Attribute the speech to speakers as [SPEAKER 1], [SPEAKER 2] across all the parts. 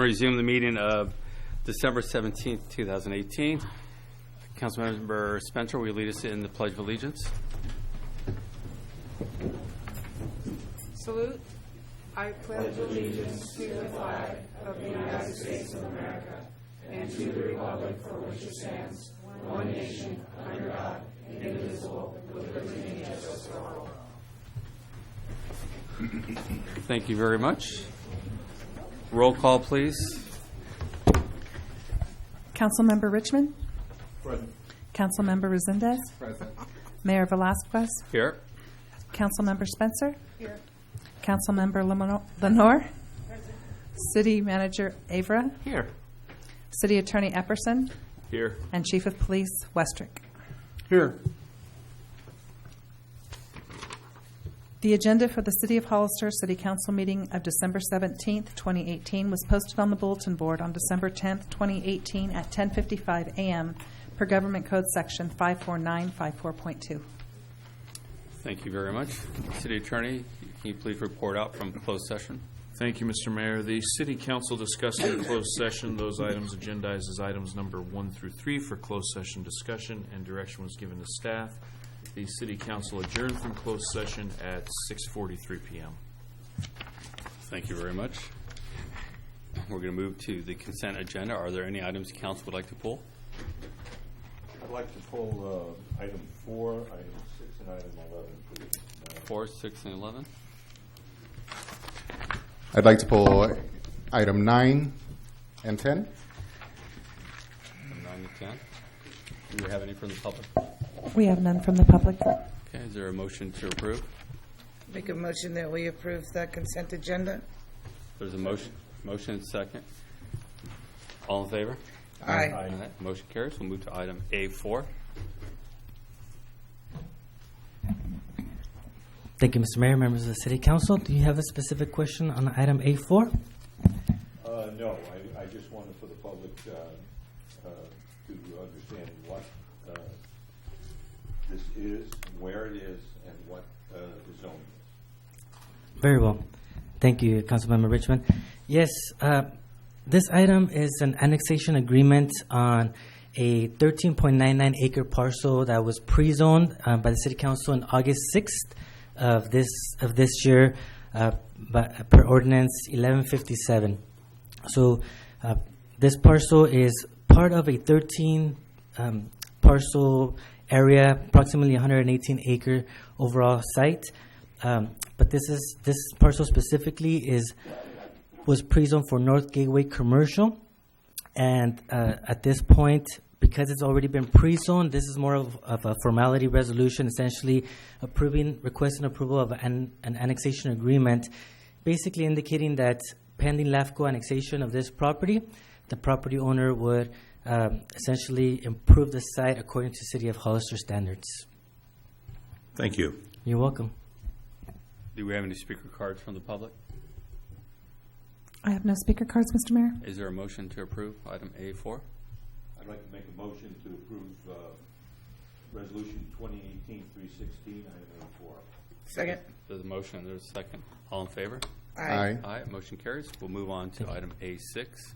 [SPEAKER 1] Resume the meeting of December 17th, 2018. Councilmember Spencer, will you lead us in the Pledge of Allegiance?
[SPEAKER 2] Salute. I pledge allegiance to the flag of the United States of America and to the republic for which it stands, one nation, under God, indivisible, with liberty and justice for all.
[SPEAKER 1] Thank you very much. Roll call, please.
[SPEAKER 3] Councilmember Richmond.
[SPEAKER 4] Present.
[SPEAKER 3] Councilmember Resendez.
[SPEAKER 4] Present.
[SPEAKER 3] Mayor Velasquez.
[SPEAKER 1] Here.
[SPEAKER 3] Councilmember Spencer.
[SPEAKER 2] Here.
[SPEAKER 3] Councilmember Lenore. City Manager Avra.
[SPEAKER 1] Here.
[SPEAKER 3] City Attorney Epperson.
[SPEAKER 1] Here.
[SPEAKER 3] And Chief of Police Westrick.
[SPEAKER 4] Here.
[SPEAKER 3] The agenda for the City of Hollister City Council meeting of December 17th, 2018 was posted on the bulletin board on December 10th, 2018 at 10:55 a.m. per Government Code Section 54954.2.
[SPEAKER 1] Thank you very much. City Attorney, can you please report out from closed session?
[SPEAKER 5] Thank you, Mr. Mayor. The City Council discussed in closed session those items agendized as items number 1 through 3 for closed session discussion, and direction was given to staff. The City Council adjourned from closed session at 6:43 p.m.
[SPEAKER 1] Thank you very much. We're going to move to the consent agenda. Are there any items the council would like to pull?
[SPEAKER 4] I'd like to pull item 4, item 6, and item 11, please.
[SPEAKER 1] 4, 6, and 11.
[SPEAKER 6] I'd like to pull item 9 and 10.
[SPEAKER 1] From 9 to 10. Do we have any from the public?
[SPEAKER 3] We have none from the public.
[SPEAKER 1] Okay, is there a motion to approve?
[SPEAKER 2] Make a motion that we approve the consent agenda.
[SPEAKER 1] There's a motion and second. All in favor?
[SPEAKER 2] Aye.
[SPEAKER 1] All right, motion carries. We'll move to item A4.
[SPEAKER 7] Thank you, Mr. Mayor, members of the City Council. Do you have a specific question on item A4?
[SPEAKER 4] No, I just wanted for the public to understand what this is, where it is, and what the zoning is.
[SPEAKER 7] Very well. Thank you, Councilmember Richmond. Yes, this item is an annexation agreement on a 13.99 acre parcel that was pre-zoned by the City Council on August 6th of this year per ordinance 1157. So this parcel is part of a 13 parcel area, approximately 118 acre overall site. But this parcel specifically was pre-zoned for North Gateway Commercial, and at this point, because it's already been pre-zoned, this is more of a formality resolution, essentially requesting approval of an annexation agreement, basically indicating that pending LAFCO annexation of this property, the property owner would essentially improve the site according to City of Hollister standards.
[SPEAKER 4] Thank you.
[SPEAKER 7] You're welcome.
[SPEAKER 1] Do we have any speaker cards from the public?
[SPEAKER 3] I have no speaker cards, Mr. Mayor.
[SPEAKER 1] Is there a motion to approve item A4?
[SPEAKER 4] I'd like to make a motion to approve Resolution 2018-316, item 4.
[SPEAKER 2] Second.
[SPEAKER 1] There's a motion and there's a second. All in favor?
[SPEAKER 6] Aye.
[SPEAKER 1] Aye. Motion carries. We'll move on to item A6.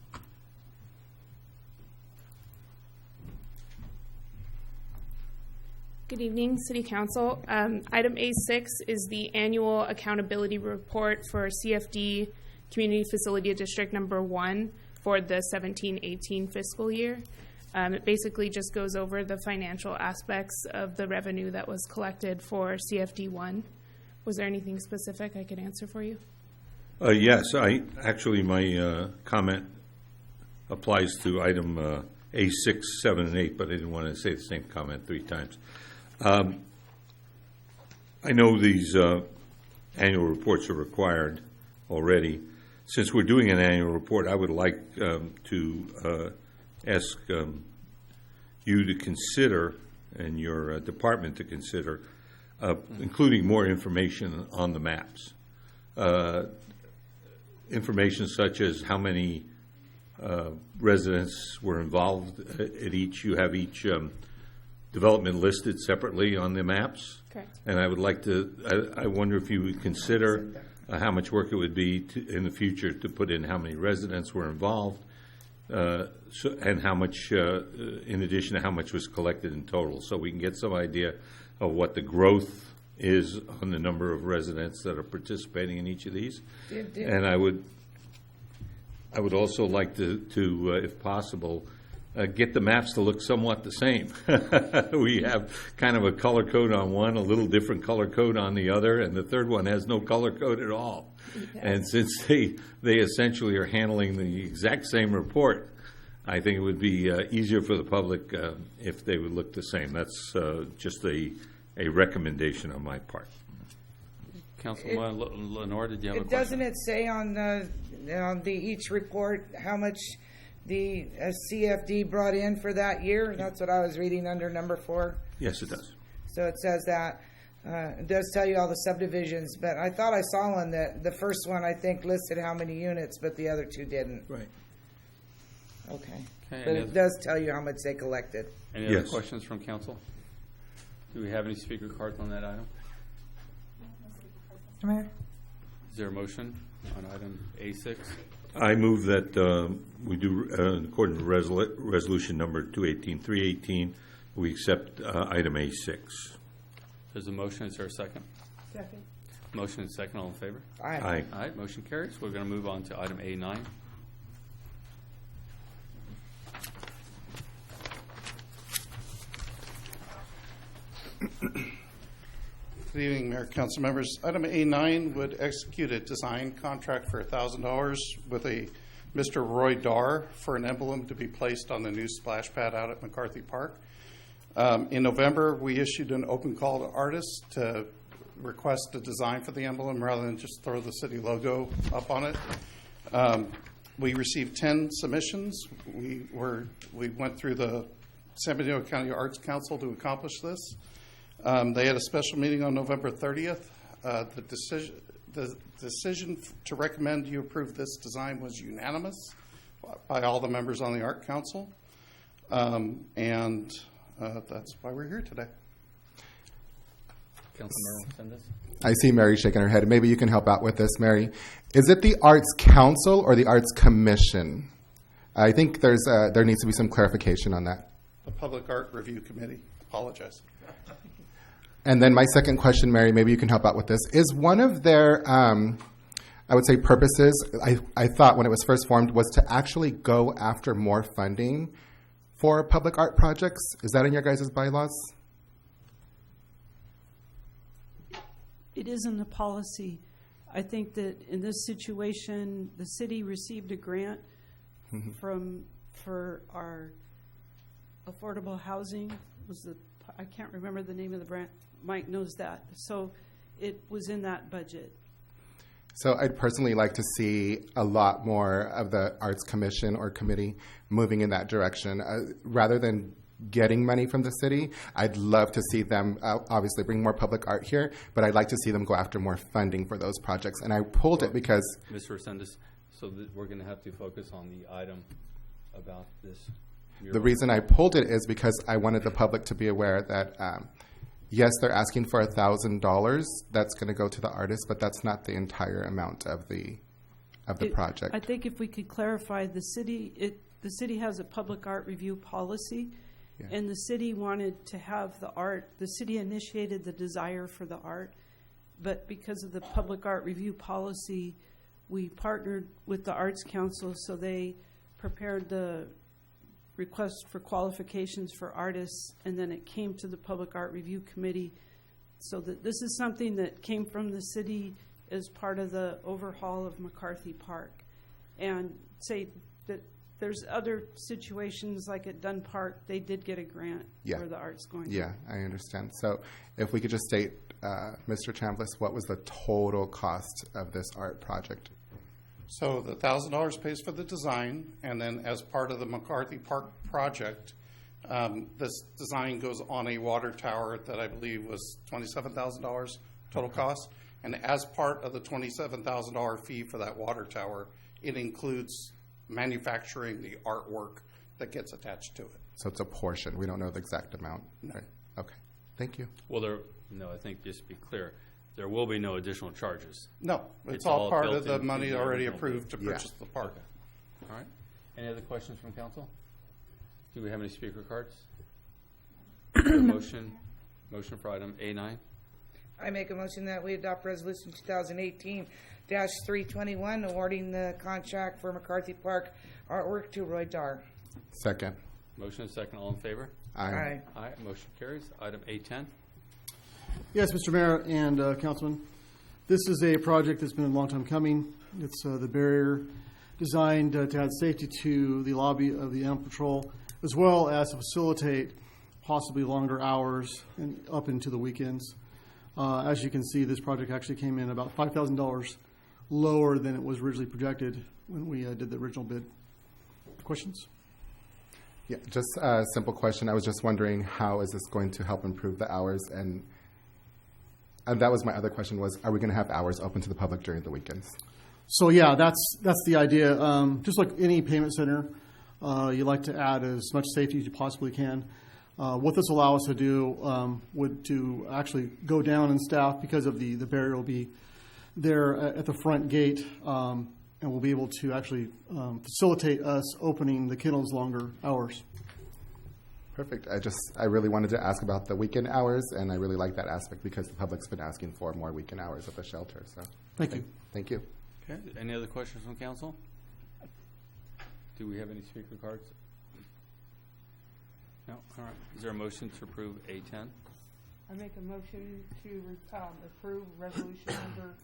[SPEAKER 8] Good evening, City Council. Item A6 is the annual accountability report for CFD Community Facility District Number 1 for the 17-18 fiscal year. It basically just goes over the financial aspects of the revenue that was collected for CFD 1. Was there anything specific I could answer for you?
[SPEAKER 4] Yes, my comment applies to item A6, 7, and 8, but I didn't want to say the same comment 3 times. I know these annual reports are required already. Since we're doing an annual report, I would like to ask you to consider, and your department to consider, including more information on the maps. Information such as how many residents were involved at each. You have each development listed separately on the maps.
[SPEAKER 8] Correct.
[SPEAKER 4] And I would like to, I wonder if you would consider how much work it would be in the future to put in how many residents were involved, and how much, in addition to how much was collected in total, so we can get some idea of what the growth is on the number of residents that are participating in each of these. And I would also like to if possible, get the maps to look somewhat the same. We have kind of a color code on one, a little different color code on the other, and the third one has no color code at all. And since they essentially are handling the exact same report, I think it would be easier for the public if they would look the same. That's just a recommendation on my part.
[SPEAKER 1] Councilman Lenore, did you have a question?
[SPEAKER 2] Doesn't it say on the each report how much the CFD brought in for that year? That's what I was reading under number 4.
[SPEAKER 4] Yes, it does.
[SPEAKER 2] So it says that. It does tell you all the subdivisions, but I thought I saw one that the first one I think listed how many units, but the other 2 didn't.
[SPEAKER 4] Right.
[SPEAKER 2] Okay.
[SPEAKER 1] Okay,
[SPEAKER 2] But it does tell you how much they collected.
[SPEAKER 1] Any other
[SPEAKER 4] Yes.
[SPEAKER 1] questions from council? Do we have any speaker cards on that item?
[SPEAKER 3] Mr. Mayor?
[SPEAKER 1] Is there a motion on item A6?
[SPEAKER 4] I move that we do, in accordance with resolution number 218-318, we accept item A6.
[SPEAKER 1] There's a motion. Is there a second?
[SPEAKER 2] Second.
[SPEAKER 1] Motion and second. All in favor?
[SPEAKER 4] Aye.
[SPEAKER 1] All right, motion carries. We're going to move on to item A9.
[SPEAKER 9] Good evening, Mayor, council members. Item A9 would execute a design contract for $1,000 with a Mr. Roy Darr for an emblem to be placed on the new splash pad out at McCarthy Park. In November, we issued an open call to artists to request a design for the emblem rather than just throw the city logo up on it. We received 10 submissions. We went through the San Bernardino County Arts Council to accomplish this. They had a special meeting on November 30th. The decision to recommend you approve this design was unanimous by all the members on the Art Council. And that's why we're here today.
[SPEAKER 1] Councilmember Sendis?
[SPEAKER 6] I see Mary shaking her head. Maybe you can help out with this, Mary. Is it the Arts Council or the Arts Commission? I think there needs to be some clarification on that.
[SPEAKER 9] The Public Art Review Committee. Apologize.
[SPEAKER 6] And then my second question, Mary, maybe you can help out with this, is one of their, I would say, purposes, I thought when it was first formed, was to actually go after more funding for public art projects. Is that in your guys' bylaws?
[SPEAKER 10] It is in the policy. I think that in this situation, the city received a grant for our affordable housing. I can't remember the name of the grant. Mike knows that. So it was in that budget.
[SPEAKER 6] So I'd personally like to see a lot more of the Arts Commission or committee moving in that direction. Rather than getting money from the city, I'd love to see them obviously bring more public art here, but I'd like to see them go after more funding for those projects. And I pulled it because...
[SPEAKER 1] Mr. Sendis, so we're going to have to focus on the item about this.
[SPEAKER 6] The reason I pulled it is because I wanted the public to be aware that, yes, they're asking for $1,000. That's going to go to the artist, but that's not the entire amount of the project.
[SPEAKER 10] I think if we could clarify, the city has a public art review policy, and the city wanted to have the art. The city initiated the desire for the art, but because of the public art review policy, we partnered with the Arts Council, so they prepared the request for qualifications for artists, and then it came to the Public Art Review Committee. So that this is something that came from the city as part of the overhaul of McCarthy Park. And say that there's other situations like at Dunn Park, they did get a grant for the arts going.
[SPEAKER 6] Yeah, I understand. So if we could just state, Mr. Chambliss, what was the total cost of this art project?
[SPEAKER 9] So the $1,000 pays for the design, and then as part of the McCarthy Park project, this design goes on a water tower that I believe was $27,000 total cost. And as part of the $27,000 fee for that water tower, it includes manufacturing the artwork that gets attached to it.
[SPEAKER 6] So it's a portion. We don't know the exact amount.
[SPEAKER 9] No.
[SPEAKER 6] Right. Okay. Thank you.
[SPEAKER 1] Well, I think just to be clear, There will be no additional charges.
[SPEAKER 9] No, it's
[SPEAKER 1] It's
[SPEAKER 9] all
[SPEAKER 1] all
[SPEAKER 9] part
[SPEAKER 1] built
[SPEAKER 9] of the
[SPEAKER 1] into
[SPEAKER 9] money
[SPEAKER 1] the
[SPEAKER 9] already
[SPEAKER 1] original
[SPEAKER 9] approved to
[SPEAKER 6] bid. Yeah.
[SPEAKER 9] purchase the park.
[SPEAKER 1] All right. Any other questions from council? Do we have any speaker cards? Motion for item A9.
[SPEAKER 2] I make a motion that we adopt resolution 2018-321, awarding the contract for McCarthy Park artwork to Roy Dar.
[SPEAKER 6] Second.
[SPEAKER 1] Motion is second. All in favor?
[SPEAKER 6] Aye.
[SPEAKER 1] Aye. Motion carries. Item A10.
[SPEAKER 11] Yes, Mr. Mayor and Councilman, this is a project that's been a long time coming. It's the barrier designed to add safety to the lobby of the Animal Patrol, as well as to facilitate possibly longer hours and up into the weekends. As you can see, this project actually came in about $5,000 lower than it was originally projected when we did the original bid. Questions?
[SPEAKER 6] Yeah, just a simple question. I was just wondering, how is this going to help improve the hours? And that was my other question was, are we going to have hours open to the public during the weekends?
[SPEAKER 11] So yeah, that's the idea. Just like any payment center, you like to add as much safety as you possibly can. What this will allow us to do would to actually go down in staff because of the barrier will be there at the front gate, and we'll be able to actually facilitate us opening the kennels longer hours.
[SPEAKER 6] Perfect. I really wanted to ask about the weekend hours, and I really like that aspect because the public's been asking for more weekend hours at the shelter. So
[SPEAKER 11] Thank you.
[SPEAKER 6] Thank you.
[SPEAKER 1] Okay. Any other questions from council? Do we have any speaker cards? No? All right. Is there a motion to approve A10?
[SPEAKER 10] I make a motion to approve resolution number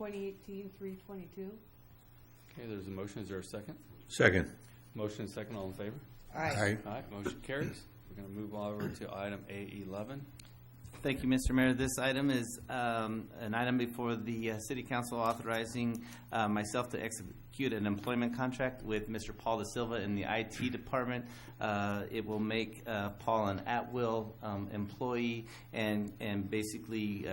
[SPEAKER 10] 2018-322.
[SPEAKER 1] Okay, there's a motion. Is there a second?
[SPEAKER 4] Second.
[SPEAKER 1] Motion is second. All in favor?
[SPEAKER 2] Aye.
[SPEAKER 1] Aye. Motion carries. We're going to move over to item A11.
[SPEAKER 12] Thank you, Mr. Mayor. This item is an item before the City Council authorizing myself to execute an employment contract with Mr. Paul Da Silva in the IT department. It will make Paul an at-will employee and basically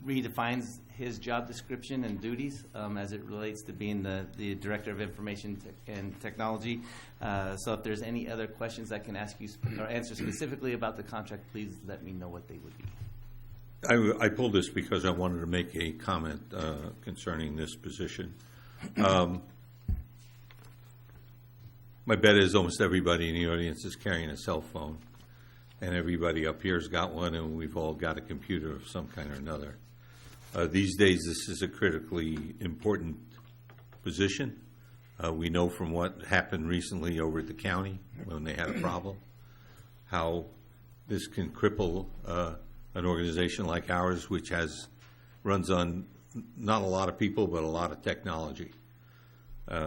[SPEAKER 12] redefines his job description and duties as it relates to being the Director of Information and Technology. So if there's any other questions I can ask you or answer specifically about the contract, please let me know what they would be.
[SPEAKER 4] I pulled this because I wanted to make a comment concerning this position. My bet is almost everybody in the audience is carrying a cell phone, and everybody up here's got one, and we've all got a computer of some kind or another. These days, this is a critically important position. We know from what happened recently over at the county when they had a problem, how this can cripple an organization like ours, which runs on not a lot of people, but a lot of technology.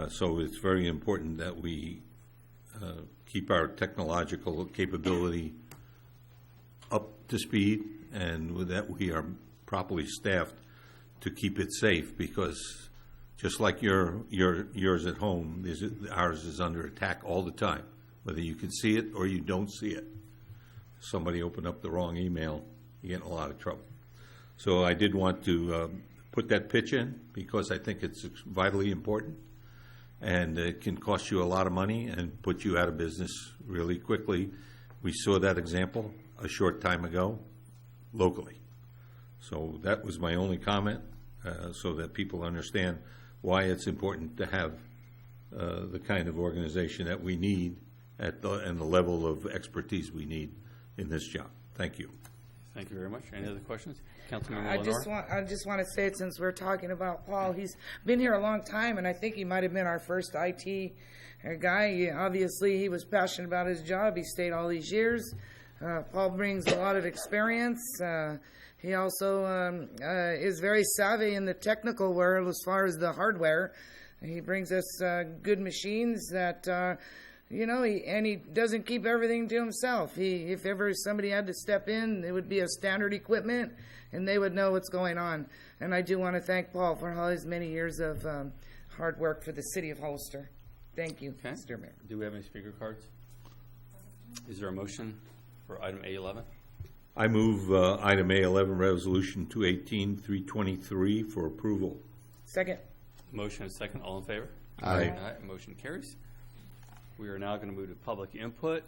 [SPEAKER 4] So it's very important that we keep our technological capability up to speed, and with that we are properly staffed to keep it safe, because just like yours at home, ours is under attack all the time, whether you can see it or you don't see it. Somebody opened up the wrong email, you get in a lot of trouble. So I did want to put that pitch in because I think it's vitally important, and it can cost you a lot of money and put you out of business really quickly. We saw that example a short time ago locally. So that was my only comment, so that people understand why it's important to have the kind of organization that we need and the level of expertise we need in this job. Thank you.
[SPEAKER 1] Thank you very much. Any other questions? Councilmember
[SPEAKER 2] I
[SPEAKER 1] Lenore?
[SPEAKER 2] just want to say it since we're talking about Paul. He's been here a long time, and I think he might have been our first IT guy. Obviously, he was passionate about his job. He stayed all these years. Paul brings a lot of experience. He also is very savvy in the technical world as far as the hardware. He brings us good machines that, he doesn't keep everything to himself. If ever somebody had to step in, it would be a standard equipment, and they would know what's going on. And I do want to thank Paul for all his many years of hard work for the city of Hollister. Thank you,
[SPEAKER 1] Okay.
[SPEAKER 2] Mr. Mayor.
[SPEAKER 1] Do we have any speaker cards? Is there a motion for item A11?
[SPEAKER 4] I move item A11, Resolution 218-323 for approval.
[SPEAKER 2] Second.
[SPEAKER 1] Motion and second. All in favor?
[SPEAKER 4] Aye.
[SPEAKER 1] Motion carries. We are now going to move to public input.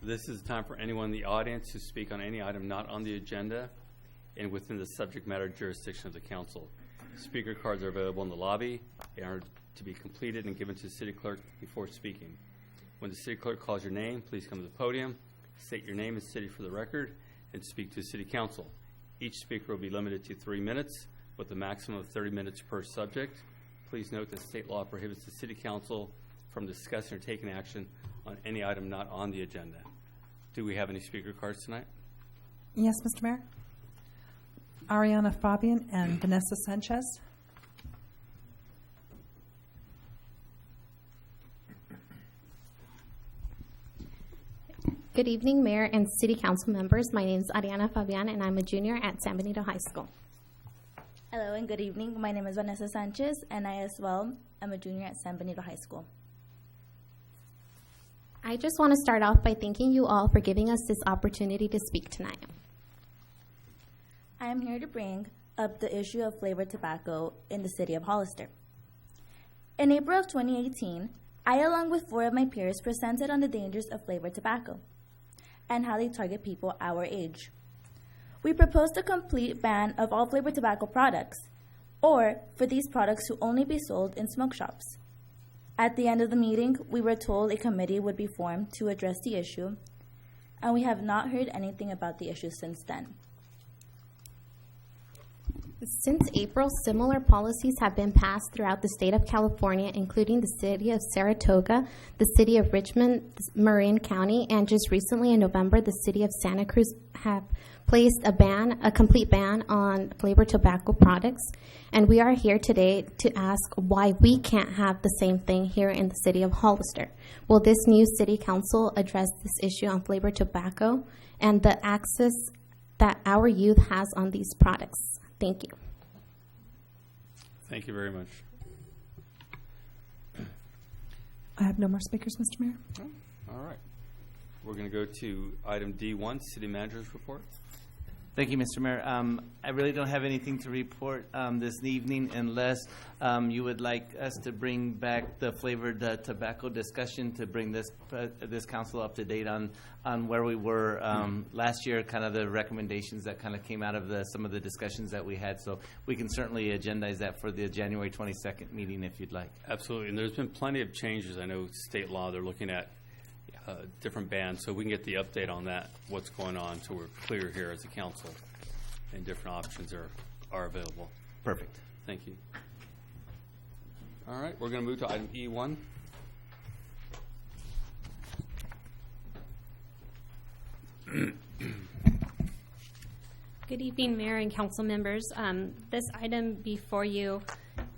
[SPEAKER 1] This is time for anyone in the audience to speak on any item not on the agenda. and within the subject matter jurisdiction of the council. Speaker cards are available in the lobby and are to be completed and given to the city clerk before speaking. When the city clerk calls your name, please come to the podium, state your name and city for the record, and speak to the city council. Each speaker will be limited to 3 minutes with a maximum of 30 minutes per subject. Please note that state law prohibits the city council from discussing or taking action on any item not on the agenda. Do we have any speaker cards tonight?
[SPEAKER 3] Yes, Mr. Mayor. Ariana Fabian and Vanessa Sanchez.
[SPEAKER 13] Good evening, Mayor and City Council members. My name is Ariana Fabian, and I'm a junior at San Benito High School.
[SPEAKER 14] Hello and good evening. My name is Vanessa Sanchez, and I as well am a junior at San Benito High School.
[SPEAKER 13] I just want to start off by thanking you all for giving us this opportunity to speak tonight.
[SPEAKER 14] I am here to bring up the issue of flavored tobacco in the city of Hollister. In April of 2018, I, along with 4 of my peers, presented on the dangers of flavored tobacco and how they target people our age. We proposed a complete ban of all flavored tobacco products, or for these products to only be sold in smoke shops. At the end of the meeting, we were told a committee would be formed to address the issue, and we have not heard anything about the issue since then.
[SPEAKER 13] Since April, similar policies have been passed throughout the state of California, including the city of Saratoga, the city of Richmond, Marin County, and just recently in November, the city of Santa Cruz have placed a complete ban on flavored tobacco products. And we are here today to ask why we can't have the same thing here in the city of Hollister. Will this new city council address this issue on flavored tobacco and the access that our youth has on these products? Thank you.
[SPEAKER 1] Thank you very much.
[SPEAKER 3] I have no more speakers, Mr. Mayor.
[SPEAKER 1] All right. We're going to go to item D1, City Manager's Report.
[SPEAKER 12] Thank you, Mr. Mayor. I really don't have anything to report this evening unless you would like us to bring back the flavored tobacco discussion to bring this council up to date on where we were last year, kind of the recommendations that kind of came out of some of the discussions that we had. So we can certainly agendize that for the January 22nd meeting if you'd like.
[SPEAKER 1] Absolutely. And there's been plenty of changes. I know state law, they're looking at different bans, so we can get the update on that, what's going on, so we're clear here as a council, and different options are available.
[SPEAKER 12] Perfect.
[SPEAKER 1] Thank you. All right, we're going to move to item E1.
[SPEAKER 15] Good evening, Mayor and council members. This item before you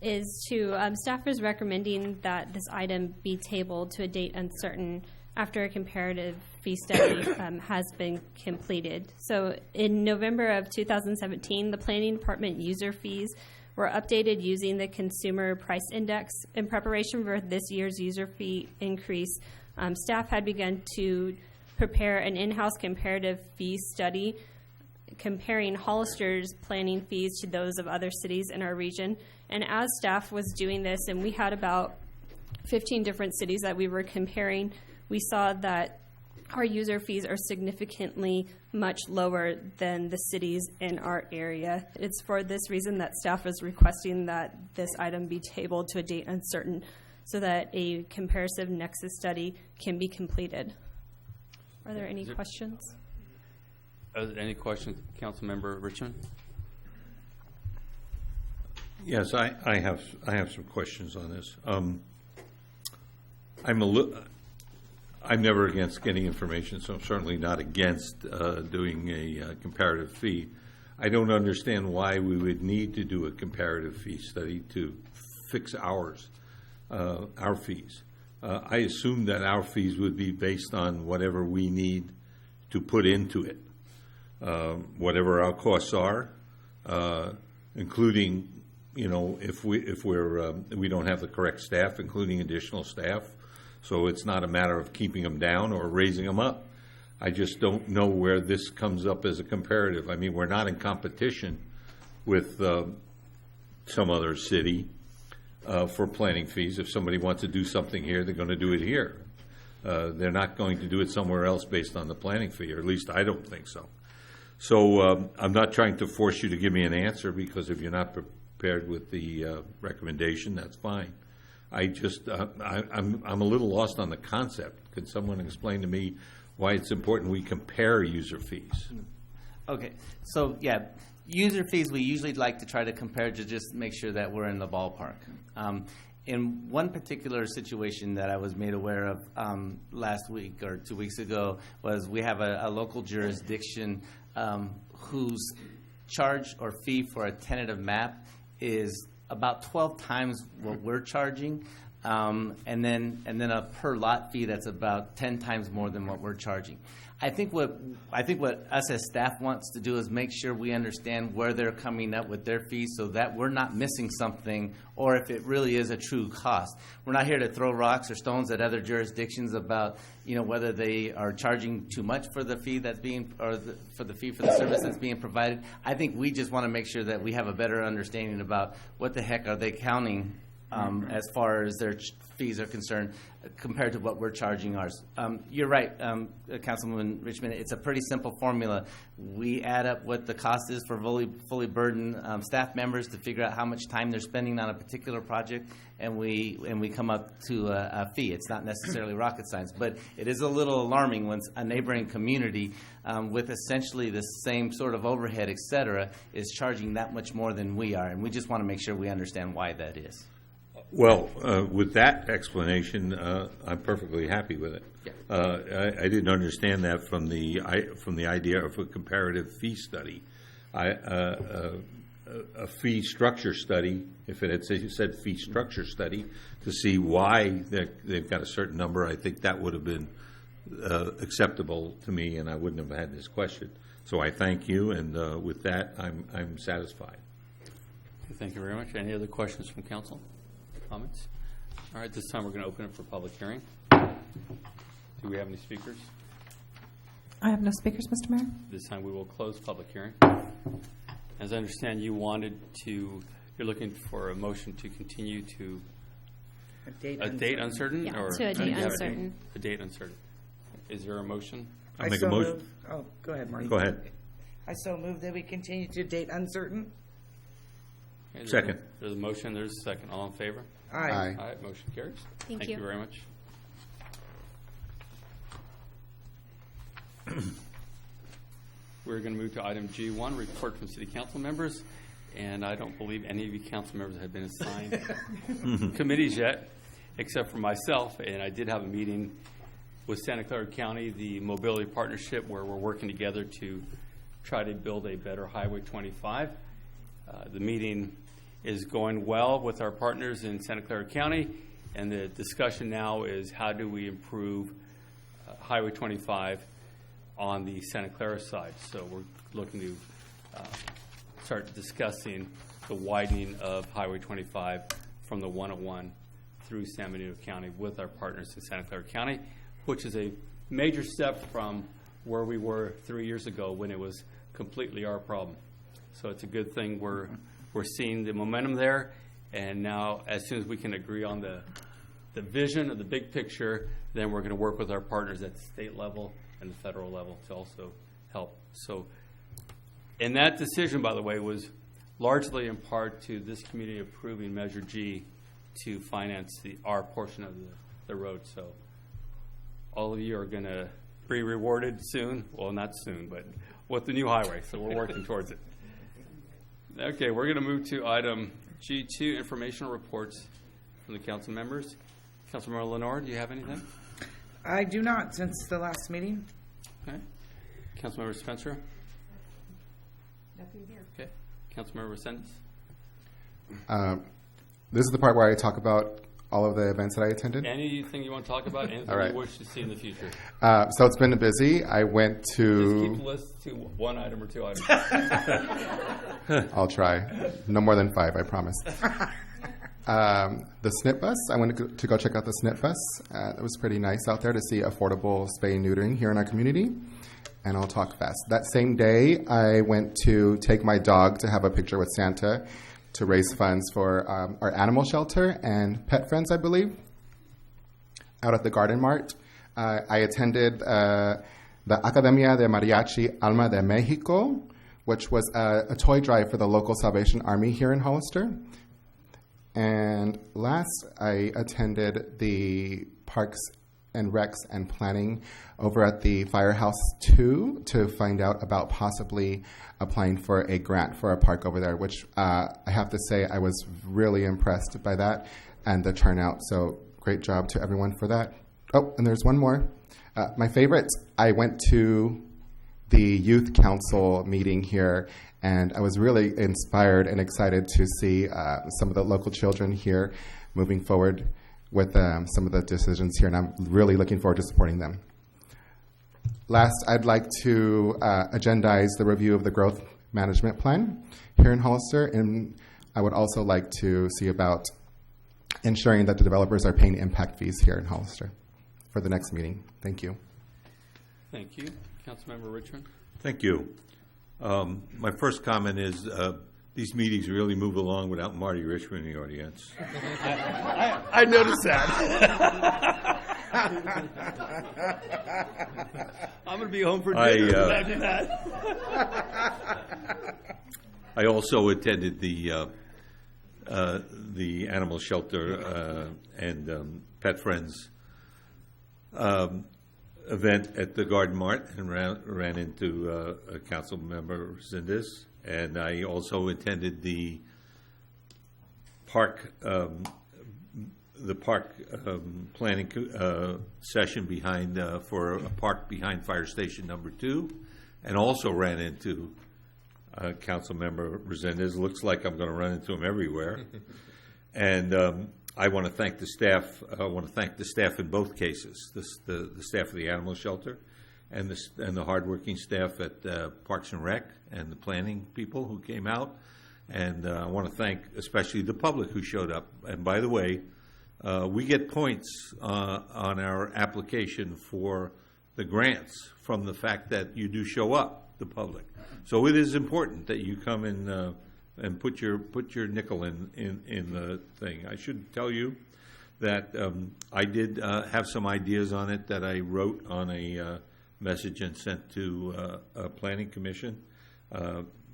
[SPEAKER 15] is to, staff is recommending that this item be tabled to a date uncertain after a comparative fee study has been completed. So in November of 2017, the Planning Department user fees were updated using the Consumer Price Index. In preparation for this year's user fee increase, staff had begun to prepare an in-house comparative fee study comparing Hollister's planning fees to those of other cities in our region. And as staff was doing this, and we had about 15 different cities that we were comparing, we saw that our user fees are significantly much lower than the cities in our area. It's for this reason that staff is requesting that this item be tabled to a date uncertain so that a comparative nexus study can be completed. Are there any questions?
[SPEAKER 1] Any questions, Councilmember Richmond?
[SPEAKER 4] Yes, I have some questions on this. I'm never against getting information, so I'm certainly not against doing a comparative fee. I don't understand why we would need to do a comparative fee study to fix our fees. I assume that our fees would be based on whatever we need to put into it, whatever our costs are, including, if we don't have the correct staff, including additional staff. So it's not a matter of keeping them down or raising them up. I just don't know where this comes up as a comparative. I mean, we're not in competition with some other city for planning fees. If somebody wants to do something here, they're going to do it here. They're not going to do it somewhere else based on the planning fee, or at least I don't think so. So I'm not trying to force you to give me an answer, because if you're not prepared with the recommendation, that's fine. I'm a little lost on the concept. Could someone explain to me why it's important we compare user fees?
[SPEAKER 12] Okay, so yeah, user fees we usually like to try to compare to just make sure that we're in the ballpark. In one particular situation that I was made aware of last week or 2 weeks ago was we have a local jurisdiction whose charge or fee for a tentative map is about 12 times what we're charging, and then a per lot fee that's about 10 times more than what we're charging. I think what us as staff wants to do is make sure we understand where they're coming up with their fees, so that we're not missing something, or if it really is a true cost. We're not here to throw rocks or stones at other jurisdictions about whether they are charging too much for the fee that's being for the fee for the service that's being provided. I think we just want to make sure that we have a better understanding about what the heck are they counting as far as their fees are concerned compared to what we're charging ours. You're right, Councilwoman Richmond. It's a pretty simple formula. We add up what the cost is for fully burdened staff members to figure out how much time they're spending on a particular project, and we come up to a fee. It's not necessarily rocket science, but it is a little alarming when a neighboring community with essentially the same sort of overhead, et cetera, is charging that much more than we are, and we just want to make sure we understand why that is.
[SPEAKER 4] Well, with that explanation, I'm perfectly happy with it.
[SPEAKER 12] Yeah.
[SPEAKER 4] I didn't understand that from the idea of a comparative fee study. A fee structure study, if it had said fee structure study, to see why they've got a certain number, I think that would have been acceptable to me, and I wouldn't have had this question. So I thank you, and with that, I'm satisfied.
[SPEAKER 1] Thank you very much. Any other questions from council? Comments? All right, this time we're going to open it for public hearing. Do we have any speakers?
[SPEAKER 3] I have no speakers, Mr. Mayor.
[SPEAKER 1] This time we will close public hearing. As I understand, you're looking for a motion to continue to a date uncertain?
[SPEAKER 15] Yeah,
[SPEAKER 1] or
[SPEAKER 15] to a date uncertain.
[SPEAKER 1] A date uncertain. Is there a motion?
[SPEAKER 4] I'll make a motion.
[SPEAKER 2] Oh, go ahead, Marty.
[SPEAKER 4] Go ahead.
[SPEAKER 2] I so move that we continue to date uncertain.
[SPEAKER 1] Okay,
[SPEAKER 4] Second.
[SPEAKER 1] There's a motion, there's a second. All in favor?
[SPEAKER 2] Aye.
[SPEAKER 6] Aye.
[SPEAKER 1] All right, motion carries.
[SPEAKER 15] Thank
[SPEAKER 1] you
[SPEAKER 15] you.
[SPEAKER 1] very much. We're going to move to item G1, report from city council members. And I don't believe any of you council members have been assigned committees yet, except for myself. And I did have a meeting with Santa Clara County, the mobility partnership, where we're working together to try to build a better Highway 25. The meeting is going well with our partners in Santa Clara County, and the discussion now is how do we improve Highway 25 on the Santa Clara side. So we're looking to start discussing the widening of Highway 25 from the 101 through San Benito County with our partners in Santa Clara County, which is a major step from where we were 3 years ago when it was completely our problem. So it's a good thing we're seeing the momentum there, and now as soon as we can agree on the vision of the big picture, then we're going to work with our partners at the state level and the federal level to also help. So, and that decision, by the way, was largely in part to this community approving Measure G to finance our portion of the road. So all of you are going to be rewarded soon. Well, not soon, but with the new highway. So we're working towards it. Okay, we're going to move to item G2, informational reports from the council members. Councilmember Lenore, do you have anything?
[SPEAKER 2] I do not, since the last meeting.
[SPEAKER 1] Okay. Councilmember Spencer?
[SPEAKER 2] Nothing here.
[SPEAKER 1] Okay. Councilmember Sendis?
[SPEAKER 6] This is the part where I talk about all of the events that I attended.
[SPEAKER 1] Anything you want to talk about? Anything
[SPEAKER 6] All right.
[SPEAKER 1] you wish to see in the future?
[SPEAKER 6] So it's been busy. I went to...
[SPEAKER 1] Just keep the list to one item or two items.
[SPEAKER 6] I'll try. No more than 5, I promise. The SNP bus. I went to go check out the SNP bus. It was pretty nice out there to see affordable spay and neutering here in our community. And I'll talk fast. That same day, I went to take my dog to have a picture with Santa to raise funds for our animal shelter and Pet Friends, I believe, out at the Garden Mart. I attended the Academia de Mariachi Alma de Mexico, which was a toy drive for the local Salvation Army here in Hollister. And last, I attended the Parks and Recs and Planning over at the Firehouse 2 to find out about possibly applying for a grant for a park over there, which I have to say I was really impressed by that and the turnout. So great job to everyone for that. Oh, and there's one more. My favorite, I went to the Youth Council meeting here, and I was really inspired and excited to see some of the local children here moving forward with some of the decisions here, and I'm really looking forward to supporting them. Last, I'd like to agendize the review of the growth management plan here in Hollister, and I would also like to see about ensuring that the developers are paying impact fees here in Hollister for the next meeting. Thank you.
[SPEAKER 1] Thank you. Councilmember Richmond.
[SPEAKER 4] Thank you. My first comment is these meetings really move along without Marty Richmond in the audience.
[SPEAKER 2] I noticed that.
[SPEAKER 1] I'm going to be home for dinner.
[SPEAKER 4] I also attended the animal shelter and Pet Friends event at the Garden Mart and ran into Council Member Resendez. And I also attended the park planning session behind for a park behind Fire Station Number 2, and also ran into Council Member Resendez. Looks like I'm going to run into him everywhere. And I want to thank the staff. I want to thank the staff in both cases, the staff of the animal shelter and the hardworking staff at Parks and Rec and the planning people who came out. And I want to thank especially the public who showed up. And by the way, we get points on our application for the grants from the fact that you do show up, the public. So it is important that you come in and put your nickel in the thing. I should tell you that I did have some ideas on it that I wrote on a message and sent to a planning commission.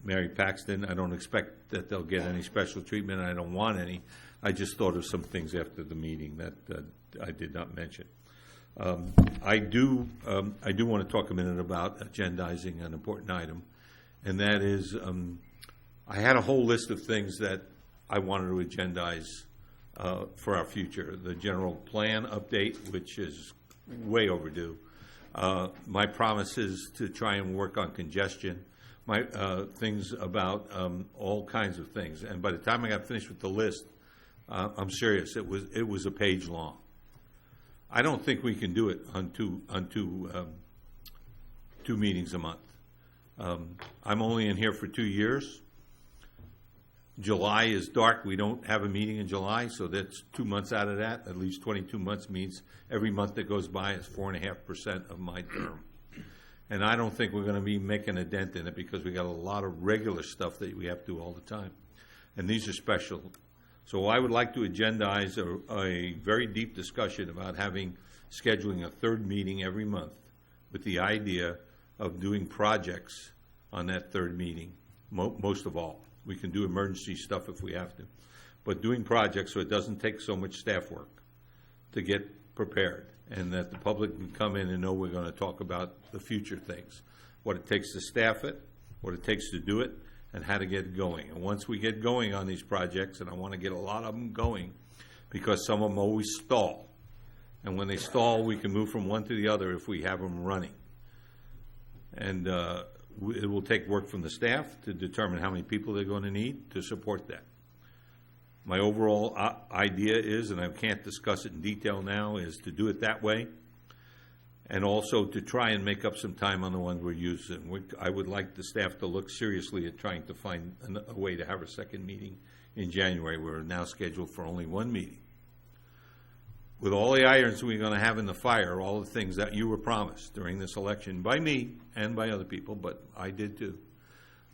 [SPEAKER 4] Mary Paxton, I don't expect that they'll get any special treatment. I don't want any. I just thought of some things after the meeting that I did not mention. I do want to talk a minute about agendizing an important item, and that is I had a whole list of things that I wanted to agendize for our future. The general plan update, which is way overdue. My promise is to try and work on congestion. My things about all kinds of things. And by the time I got finished with the list, I'm serious. It was a page long. I don't think we can do it on two meetings a month. I'm only in here for 2 years. July is dark. We don't have a meeting in July, so that's 2 months out of that. At least 22 months means every month that goes by is 4.5% of my term. And I don't think we're going to be making a dent in it because we got a lot of regular stuff that we have to do all the time. And these are special. So I would like to agendize a very deep discussion about scheduling a third meeting every month with the idea of doing projects on that third meeting, most of all. We can do emergency stuff if we have to. But doing projects so it doesn't take so much staff work to get prepared, and that the public can come in and know we're going to talk about the future things, what it takes to staff it, what it takes to do it, and how to get going. And once we get going on these projects, and I want to get a lot of them going because some of them always stall. And when they stall, we can move from one to the other if we have them running. And it will take work from the staff to determine how many people they're going to need to support that. My overall idea is, and I can't discuss it in detail now, is to do it that way, and also to try and make up some time on the ones we're using. I would like the staff to look seriously at trying to find a way to have a second meeting in January. We're now scheduled for only one meeting. With all the irons we're going to have in the fire, all the things that you were promised during this election by me and by other people, but I did too,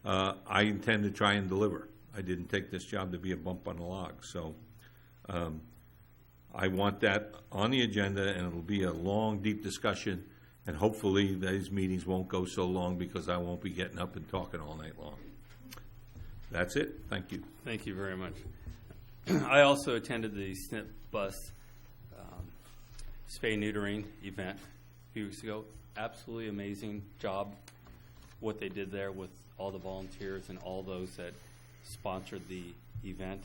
[SPEAKER 4] I intend to try and deliver. I didn't take this job to be a bump on the log. So I want that on the agenda, and it'll be a long, deep discussion, And hopefully these meetings won't go so long because I won't be getting up and talking all night long. That's it. Thank you.
[SPEAKER 1] Thank you very much. I also attended the SNP bus spay-neutering event a few weeks ago. Absolutely amazing job what they did there with all the volunteers and all those that sponsored the event.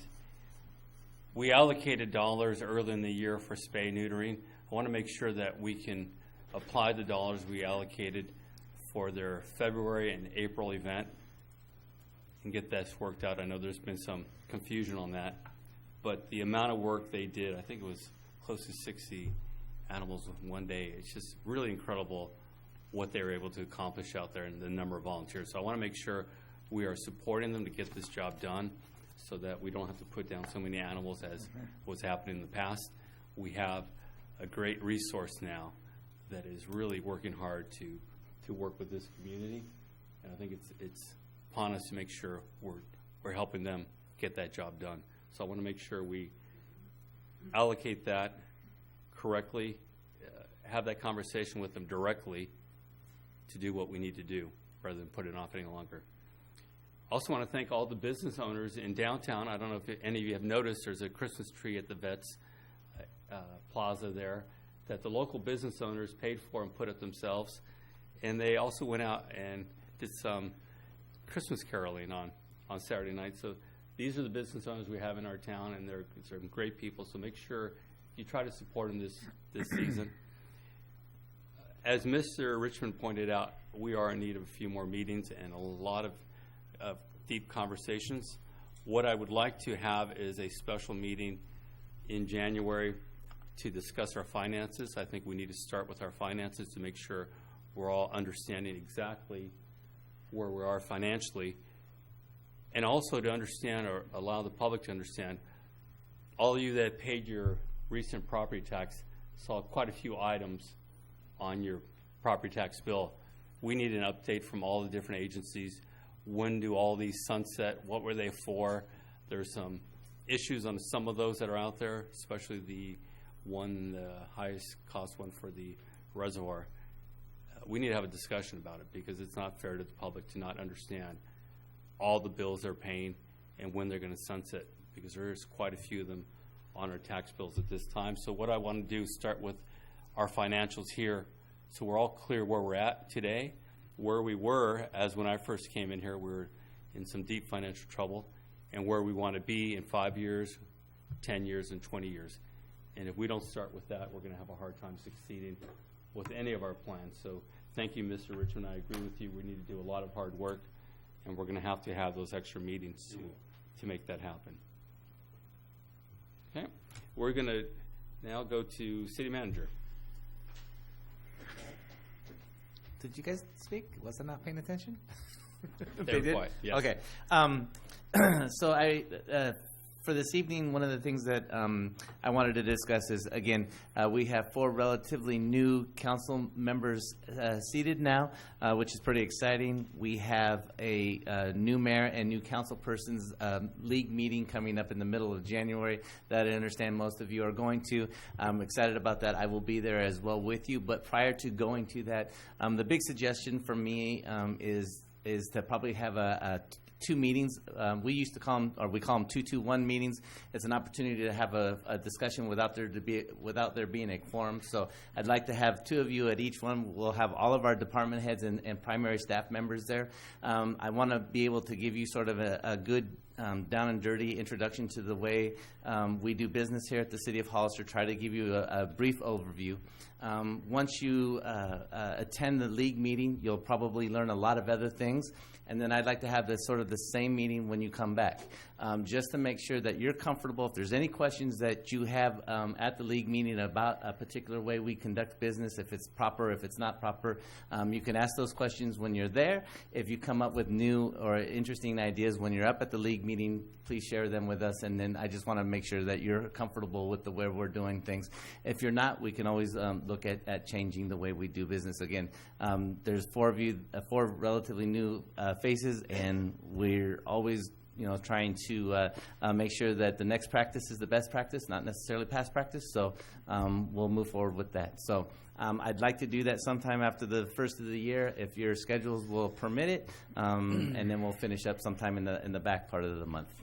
[SPEAKER 1] We allocated dollars early in the year for spay-neutering. I want to make sure that we can apply the dollars we allocated for their February and April event and get this worked out. I know there's been some confusion on that, but the amount of work they did, I think it was close to 60 animals in one day. It's just really incredible what they were able to accomplish out there and the number of volunteers. So I want to make sure we are supporting them to get this job done so that we don't have to put down so many animals as was happening in the past. We have a great resource now that is really working hard to work with this community, and I think it's upon us to make sure we're helping them get that job done. So I want to make sure we allocate that correctly, have that conversation with them directly to do what we need to do rather than put it off any longer. I also want to thank all the business owners in downtown. I don't know if any of you have noticed there's a Christmas tree at the Vets Plaza there that the local business owners paid for and put up themselves. And they also went out and did some Christmas caroling on Saturday night. So these are the business owners we have in our town, and they're great people. So make sure you try to support them this season. As Mr. Richmond pointed out, we are in need of a few more meetings and a lot of deep conversations. What I would like to have is a special meeting in January to discuss our finances. I think we need to start with our finances to make sure we're all understanding exactly where we are financially, and also to understand or allow the public to understand. All of you that paid your recent property tax saw quite a few items on your property tax bill. We need an update from all the different agencies. When do all these sunset? What were they for? There's some issues on some of those that are out there, especially the highest cost one for the reservoir. We need to have a discussion about it because it's not fair to the public to not understand all the bills they're paying and when they're going to sunset, because there's quite a few of them on our tax bills at this time. So what I want to do is start with our financials here so we're all clear where we're at today, where we were as when I first came in here. We were in some deep financial trouble, and where we want to be in 5 years, 10 years, and 20 years. And if we don't start with that, we're going to have a hard time succeeding with any of our plans. So thank you, Mr. Richmond. I agree with you. We need to do a lot of hard work, and we're going to have those extra meetings to make that happen. Okay. We're going to now go to City Manager.
[SPEAKER 16] Did you guys speak? Was I not paying attention?
[SPEAKER 1] They were quiet, yes.
[SPEAKER 16] Okay. So for this evening, one of the things that I wanted to discuss is, again, we have 4 relatively new council members seated now, which is pretty exciting. We have a new mayor and new council persons league meeting coming up in the middle of January that I understand most of you are going to. I'm excited about that. I will be there as well with you. But prior to going to that, the big suggestion for me is to probably have a 2 meetings. We used to call them, or we call them 2-2-1 meetings. It's an opportunity to have a discussion without there being a quorum. So I'd like to have 2 of you at each one. We'll have all of our department heads and primary staff members there. I want to be able to give you sort of a good down and dirty introduction to the way we do business here at the City of Hollister, try to give you a brief overview. Once you attend the league meeting, you'll probably learn a lot of other things. And then I'd like to have this sort of the same meeting when you come back, just to make sure that you're comfortable. If there's any questions that you have at the league meeting about a particular way we conduct business, if it's proper, if it's not proper, you can ask those questions when you're there. If you come up with new or interesting ideas when you're up at the league meeting, please share them with us. And then I just want to make sure that you're comfortable with the way we're doing things. If you're not, we can always look at changing the way we do business. Again, there's 4 of you, 4 relatively new faces, and we're always trying to make sure that the next practice is the best practice, not necessarily past practice. So we'll move forward with that. So I'd like to do that sometime after the first of the year, if your schedules will permit it, and then we'll finish up sometime in the back part of the month.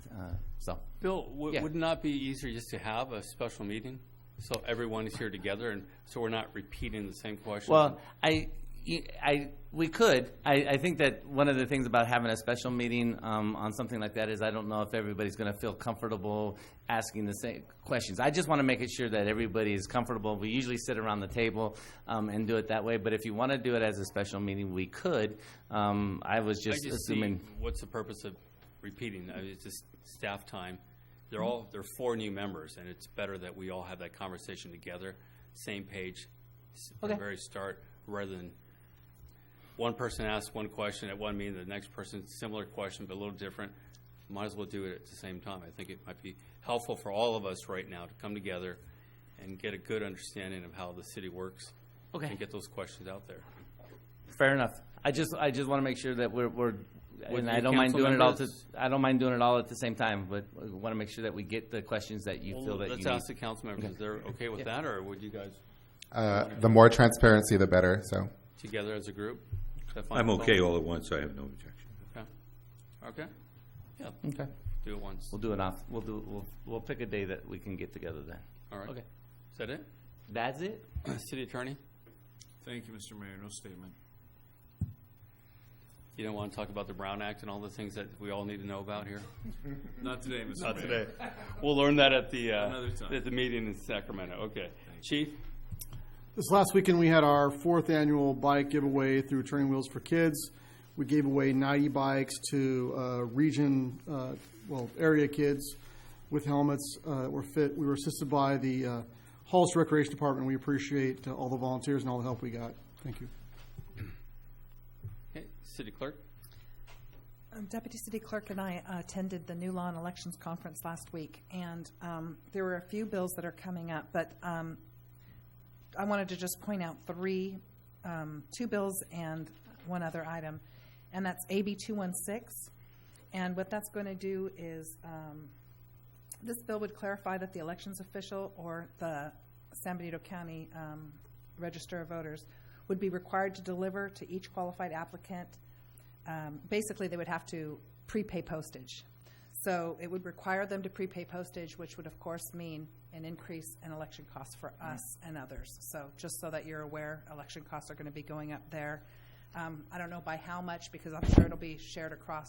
[SPEAKER 1] Bill, would it not be easier just to have a special meeting so everyone is here together and so we're not repeating the same question?
[SPEAKER 16] Well, we could. I think that one of the things about having a special meeting on something like that is I don't know if everybody's going to feel comfortable asking the same questions. I just want to make it sure that everybody is comfortable. We usually sit around the table and do it that way, but if you want to do it as a special meeting, we could. I was just assuming.
[SPEAKER 1] What's the purpose of repeating? It's just staff time. There are 4 new members, and it's better that we all have that conversation together, same page from the very start, rather than one person asks one question at one meeting, the next person similar question but a little different. Might as well do it at the same time. I think it might be helpful for all of us right now to come together and get a good understanding of how the city works and get those questions out there.
[SPEAKER 16] Fair enough. I just want to make sure that we're and I don't mind doing it all. I don't mind doing it all at the same time, but we want to make sure that we get the questions that you feel that you need.
[SPEAKER 1] Let's ask the council members. Is they're okay with that, or would you guys?
[SPEAKER 6] The more transparency, the better. So
[SPEAKER 1] together as a group.
[SPEAKER 4] I'm okay all at once. I have no objection.
[SPEAKER 1] Okay. Yeah.
[SPEAKER 16] Okay.
[SPEAKER 1] Do it once.
[SPEAKER 16] We'll do it off. We'll pick a day that we can get together then.
[SPEAKER 1] All right.
[SPEAKER 16] Okay.
[SPEAKER 1] Is that it?
[SPEAKER 16] That's it.
[SPEAKER 1] City Attorney.
[SPEAKER 5] Thank you, Mr. Mayor. No statement.
[SPEAKER 1] You don't want to talk about the Brown Act and all the things that we all need to know about here?
[SPEAKER 5] Not today, Mr.
[SPEAKER 1] Not
[SPEAKER 5] Mayor.
[SPEAKER 1] today. We'll learn that at the meeting in Sacramento. Okay. Chief?
[SPEAKER 11] This last weekend, we had our 4th annual bike giveaway through Turning Wheels for Kids. We gave away 90 bikes to area kids with helmets that were fit. We were assisted by the Hollister Recreation Department. We appreciate all the volunteers and all the help we got. Thank you.
[SPEAKER 1] Okay. City Clerk?
[SPEAKER 3] Deputy City Clerk and I attended the New Law and Elections Conference last week, and there were a few bills that are coming up, but I wanted to just point out 2 bills and one other item, and that's AB 216. And what that's going to do is this bill would clarify that the elections official or the San Benito County Register of Voters would be required to deliver to each qualified applicant. Basically, they would have to prepay postage. So it would require them to prepay postage, which would, of course, mean an increase in election costs for us and others. So just so that you're aware, election costs are going to be going up there. I don't know by how much, because I'm sure it'll be shared across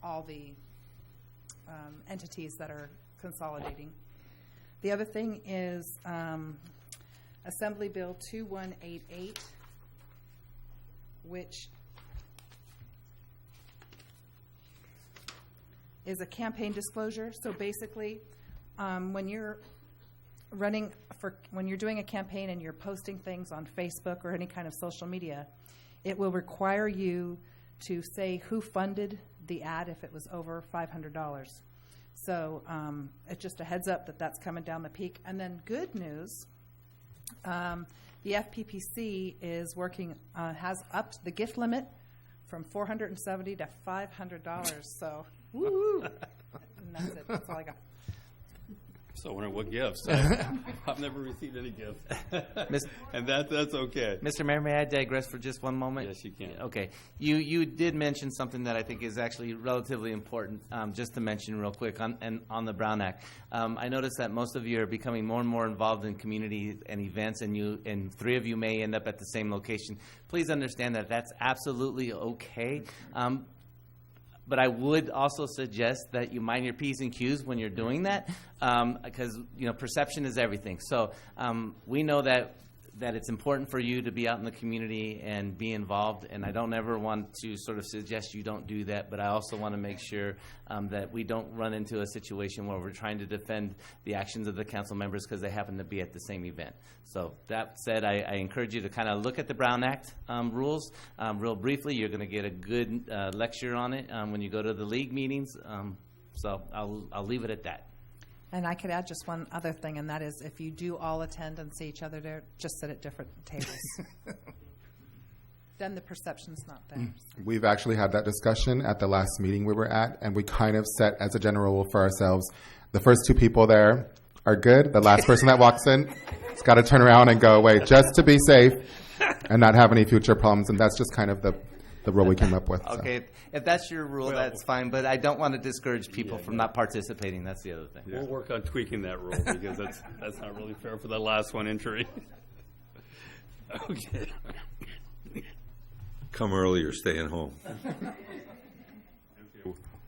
[SPEAKER 3] all the entities that are consolidating. The other thing is Assembly Bill 2188, which is a campaign disclosure. So basically, when you're doing a campaign and you're posting things on Facebook or any kind of social media, it will require you to say who funded the ad if it was over $500. So it's just a heads up that that's coming down the peak. And then good news, the FPPC is working, has upped the gift limit from $470 to $500. So, woo! And that's it. That's all I got.
[SPEAKER 1] So I wonder what gifts. I've never received any gifts. And that's okay.
[SPEAKER 16] Mr. Mayor, may I digress for just one moment?
[SPEAKER 1] Yes, you can.
[SPEAKER 16] Okay. You did mention something that I think is actually relatively important, just to mention real quick on the Brown Act. I noticed that most of you are becoming more and more involved in community and events, and 3 of you may end up at the same location. Please understand that that's absolutely okay. But I would also suggest that you mind your P's and Q's when you're doing that, because perception is everything. So we know that it's important for you to be out in the community and be involved, and I don't ever want to sort of suggest you don't do that, but I also want to make sure that we don't run into a situation where we're trying to defend the actions of the council members because they happen to be at the same event. So that said, I encourage you to kind of look at the Brown Act rules real briefly. You're going to get a good lecture on it when you go to the league meetings. So I'll leave it at that.
[SPEAKER 3] And I could add just one other thing, and that is if you do all attend and see each other there, just sit at different tables. then the perception's not there.
[SPEAKER 6] We've actually had that discussion at the last meeting we were at, and we kind of set as a general rule for ourselves, the first two people there are good. The last person that walks in has got to turn around and go away just to be safe and not have any future problems. And that's just kind of the rule we came up with.
[SPEAKER 16] Okay, if that's your rule, that's fine, but I don't want to discourage people from not participating. That's the other thing.
[SPEAKER 1] We'll work on tweaking that rule because that's not really fair for that last one entry. Okay.
[SPEAKER 4] Come early or stay at home.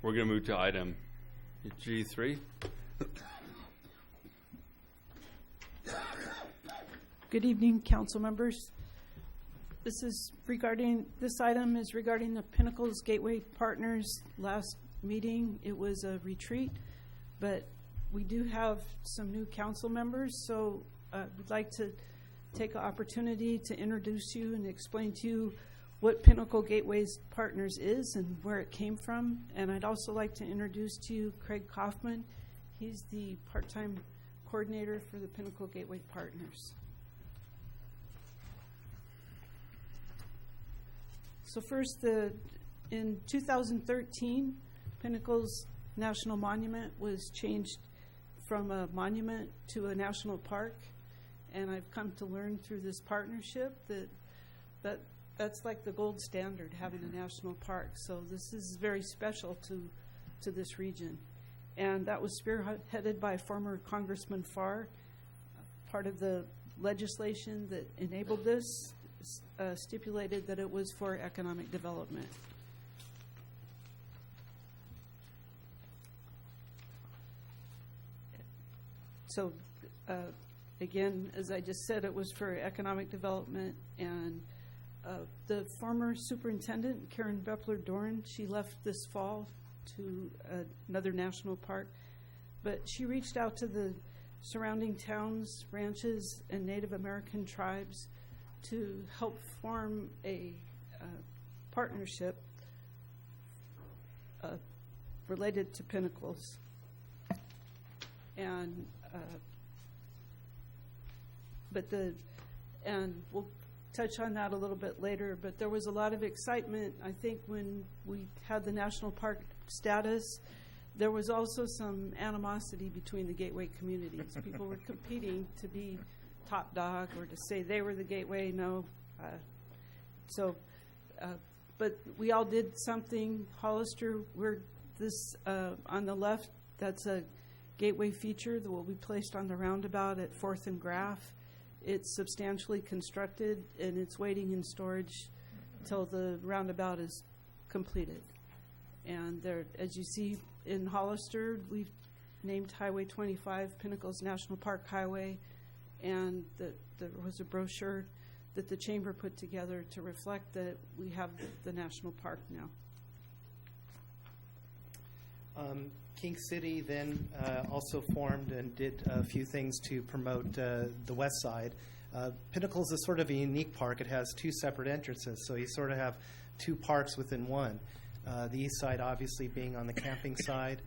[SPEAKER 1] We're going to move to item G3.
[SPEAKER 10] Good evening, council members. This item is regarding the Pinnacles Gateway Partners last meeting. It was a retreat, but we do have some new council members, so we'd like to take an opportunity to introduce you and explain to you what Pinnacle Gateways Partners is and where it came from. And I'd also like to introduce to you Craig Kaufman. He's the part-time coordinator for the Pinnacle Gateway Partners. So first, in 2013, Pinnacle's National Monument was changed from a monument to a national park. And I've come to learn through this partnership that's like the gold standard, having a national park. So this is very special to this region. And that was spearheaded by former Congressman Farr. Part of the legislation that enabled this stipulated that it was for economic development. So again, as I just said, it was for economic development, and the former superintendent, Karen Bepler-Doran, she left this fall to another national park, but she reached out to the surrounding towns, ranches, and Native American tribes to help form a partnership related to Pinnacles. And and we'll touch on that a little bit later, but there was a lot of excitement, I think, when we had the national park status. There was also some animosity between the gateway communities. People were competing to be top dog or to say they were the gateway. No. But we all did something. Hollister, we're this on the left, that's a gateway feature that will be placed on the roundabout at 4th and Graph. It's substantially constructed, and it's waiting in storage till the roundabout is completed. And there, as you see in Hollister, we've named Highway 25 Pinnacles National Park Highway, and there was a brochure that the chamber put together to reflect that we have the national park now.
[SPEAKER 17] King City then also formed and did a few things to promote the west side. Pinnacles is sort of a unique park. It has two separate entrances, so you sort of have two parks within one. The east side obviously being on the camping side,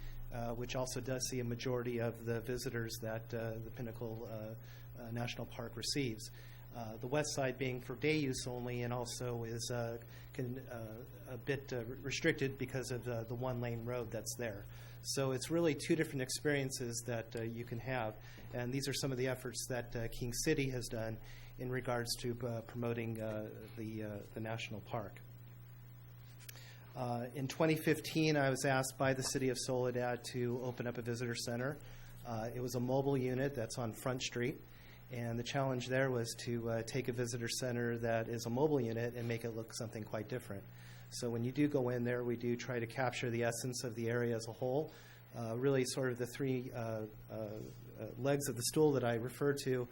[SPEAKER 17] which also does see a majority of the visitors that the Pinnacle National Park receives. The west side being for day use only, and also is a bit restricted because of the one-lane road that's there. So it's really two different experiences that you can have, and these are some of the efforts that King City has done in regards to promoting the national park. In 2015, I was asked by the City of Soledad to open up a visitor center. It was a mobile unit that's on Front Street, and the challenge there was to take a visitor center that is a mobile unit and make it look something quite different. So when you do go in there, we do try to capture the essence of the area as a whole. Really sort of the three legs of the stool that I refer to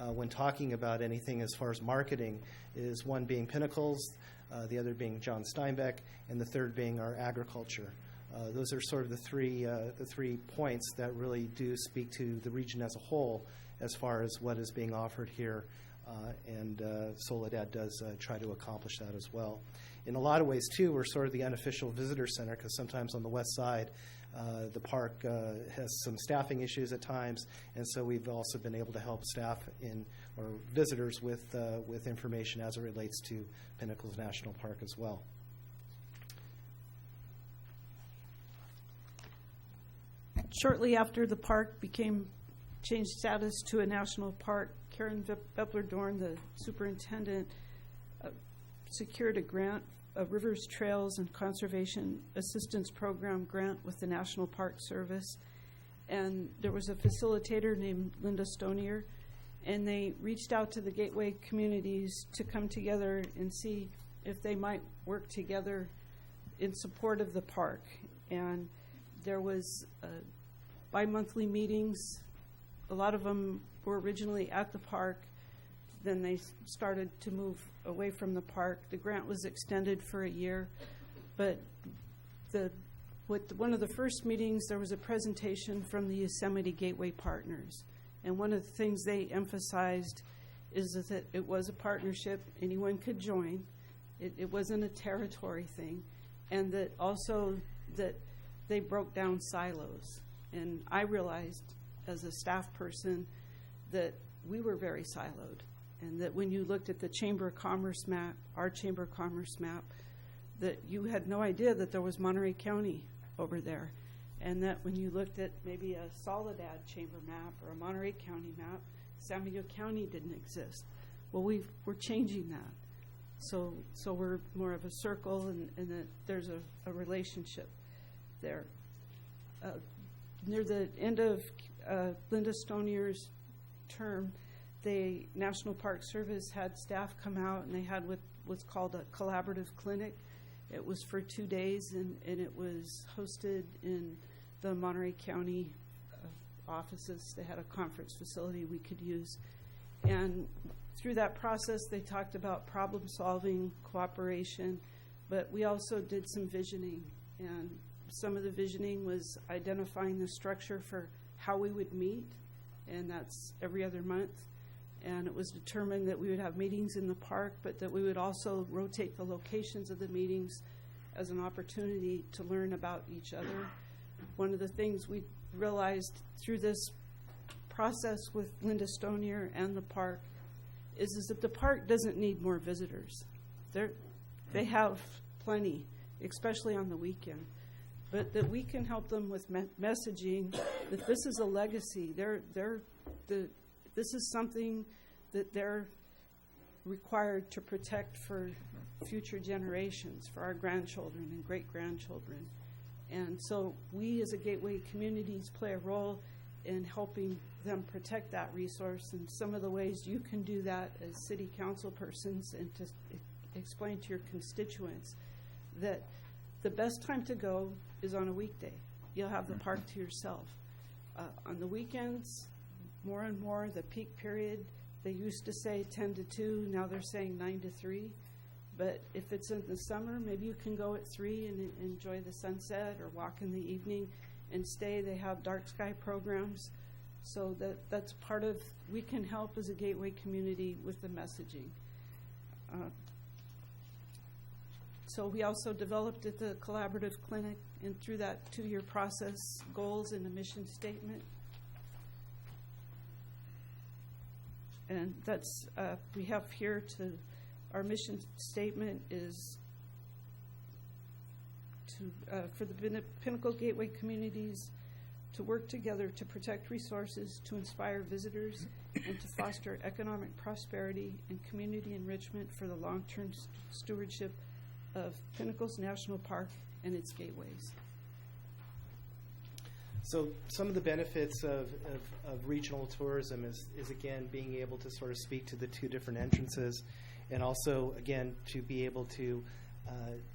[SPEAKER 17] when talking about anything as far as marketing is one being Pinnacles, the other being John Steinbeck, and the third being our agriculture. Those are sort of the three points that really do speak to the region as a whole as far as what is being offered here
[SPEAKER 18] and Soledad does try to accomplish that as well. In a lot of ways, too, we're sort of the unofficial visitor center, because sometimes on the west side, the park has some staffing issues at times, and so we've also been able to help staff or visitors with information as it relates to Pinnacles National Park as well.
[SPEAKER 10] Shortly after the park changed status to a national park, Karen Vepler-Dorn, the superintendent, secured a grant, a Rivers Trails and Conservation Assistance Program grant with the National Park Service. And there was a facilitator named Linda Stonier, and they reached out to the Gateway communities to come together and see if they might work together in support of the park. And there was bi-monthly meetings. A lot of them were originally at the park. Then they started to move away from the park. The grant was extended for a year, but one of the first meetings, there was a presentation from the Yosemite Gateway Partners. And one of the things they emphasized is that it was a partnership, anyone could join. It wasn't a territory thing. And that also that they broke down silos. And I realized as a staff person that we were very siloed. And that when you looked at the Chamber of Commerce map, our Chamber of Commerce map, that you had no idea that there was Monterey County over there. And that when you looked at maybe a Soledad Chamber map or a Monterey County map, San Miguel County didn't exist. Well, we're changing that. So we're more of a circle, and that there's a relationship there. Near the end of Linda Stonier's term, the National Park Service had staff come out, and they had what's called a collaborative clinic. It was for 2 days, and it was hosted in the Monterey County offices. They had a conference facility we could use. And through that process, they talked about problem solving, cooperation, but we also did some visioning. And some of the visioning was identifying the structure for how we would meet, and that's every other month. And it was determined that we would have meetings in the park, but that we would also rotate the locations of the meetings as an opportunity to learn about each other. One of the things we realized through this process with Linda Stonier and the park is that the park doesn't need more visitors. They have plenty, especially on the weekend. But that we can help them with messaging that this is a legacy. This is something that they're required to protect for future generations, for our grandchildren and great-grandchildren. And so we as a Gateway Communities play a role in helping them protect that resource. And some of the ways you can do that as city council persons, and to explain to your constituents that the best time to go is on a weekday. You'll have the park to yourself. On the weekends, more and more, the peak period, they used to say 10 to 2, now they're saying 9 to 3. But if it's in the summer, maybe you can go at 3 and enjoy the sunset, or walk in the evening and stay. They have dark sky programs. So that's part of, we can help as a Gateway community with the messaging. So we also developed at the collaborative clinic, and through that 2-year process, goals and a mission statement. And that's, we have here our mission statement is for the Pinnacle Gateway communities to work together to protect resources, to inspire visitors, and to foster economic prosperity and community enrichment for the long-term stewardship of Pinnacles National Park and its gateways.
[SPEAKER 18] So some of the benefits of regional tourism is again being able to sort of speak to the 2 different entrances, and also again to be able to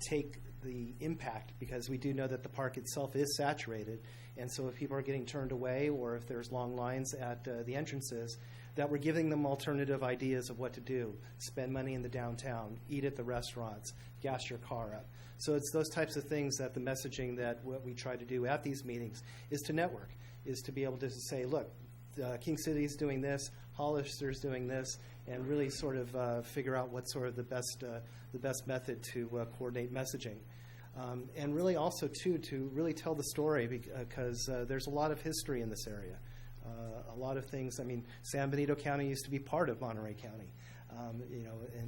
[SPEAKER 18] take the impact, because we do know that the park itself is saturated, and so if people are getting turned away, or if there's long lines at the entrances, that we're giving them alternative ideas of what to do. Spend money in the downtown, eat at the restaurants, gas your car up. So it's those types of things that the messaging that what we try to do at these meetings is to network, is to be able to say, look, King City is doing this, Hollister's doing this,
[SPEAKER 19] and really sort of figure out what's sort of the best method to coordinate messaging. And really also, too, to really tell the story because there's a lot of history in this area. A lot of things. I mean, San Benito County used to be part of Monterey County. And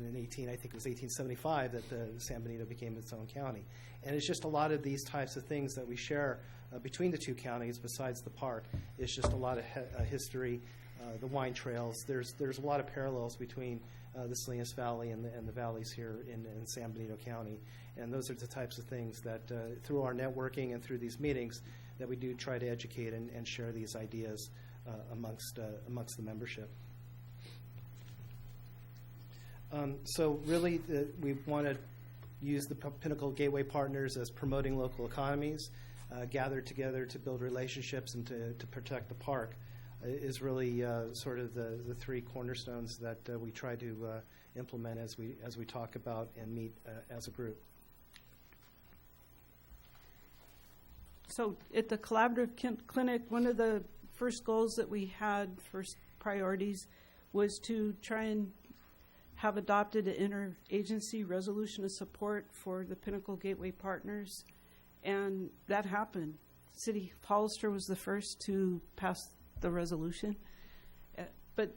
[SPEAKER 19] in I think it was 1875 that the San Benito became its own county. And it's just a lot of these types of things that we share between the two counties besides the park. It's just a lot of history, the wine trails. There's a lot of parallels between the Salinas Valley and the valleys here in San Benito County. And those are the types of things that through our networking and through these meetings that we do try to educate and share these ideas amongst the membership. So really, we want to use the Pinnacle Gateway Partners as promoting local economies, gather together to build relationships and to protect the park is really sort of the three cornerstones that we try to implement as we talk about and meet as a group.
[SPEAKER 10] So at the Collaborative Clinic, one of the first goals that we had, first priorities, was to try and have adopted an interagency resolution of support for the Pinnacle Gateway Partners, and that happened. City of Hollister was the first to pass the resolution, but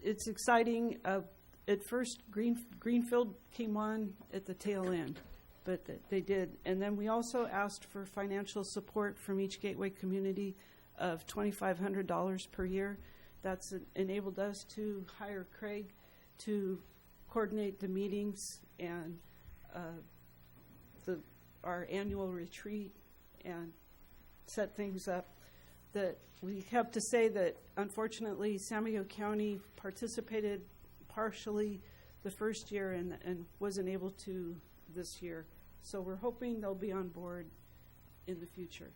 [SPEAKER 10] it's exciting. At first, Greenfield came on at the tail end, but they did. And then we also asked for financial support from each gateway community of $2,500 per year. That's enabled us to hire Craig to coordinate the meetings and our annual retreat and set things up. That we have to say that unfortunately San Diego County participated partially the first year and wasn't able to this year. So we're hoping they'll be on board in the future.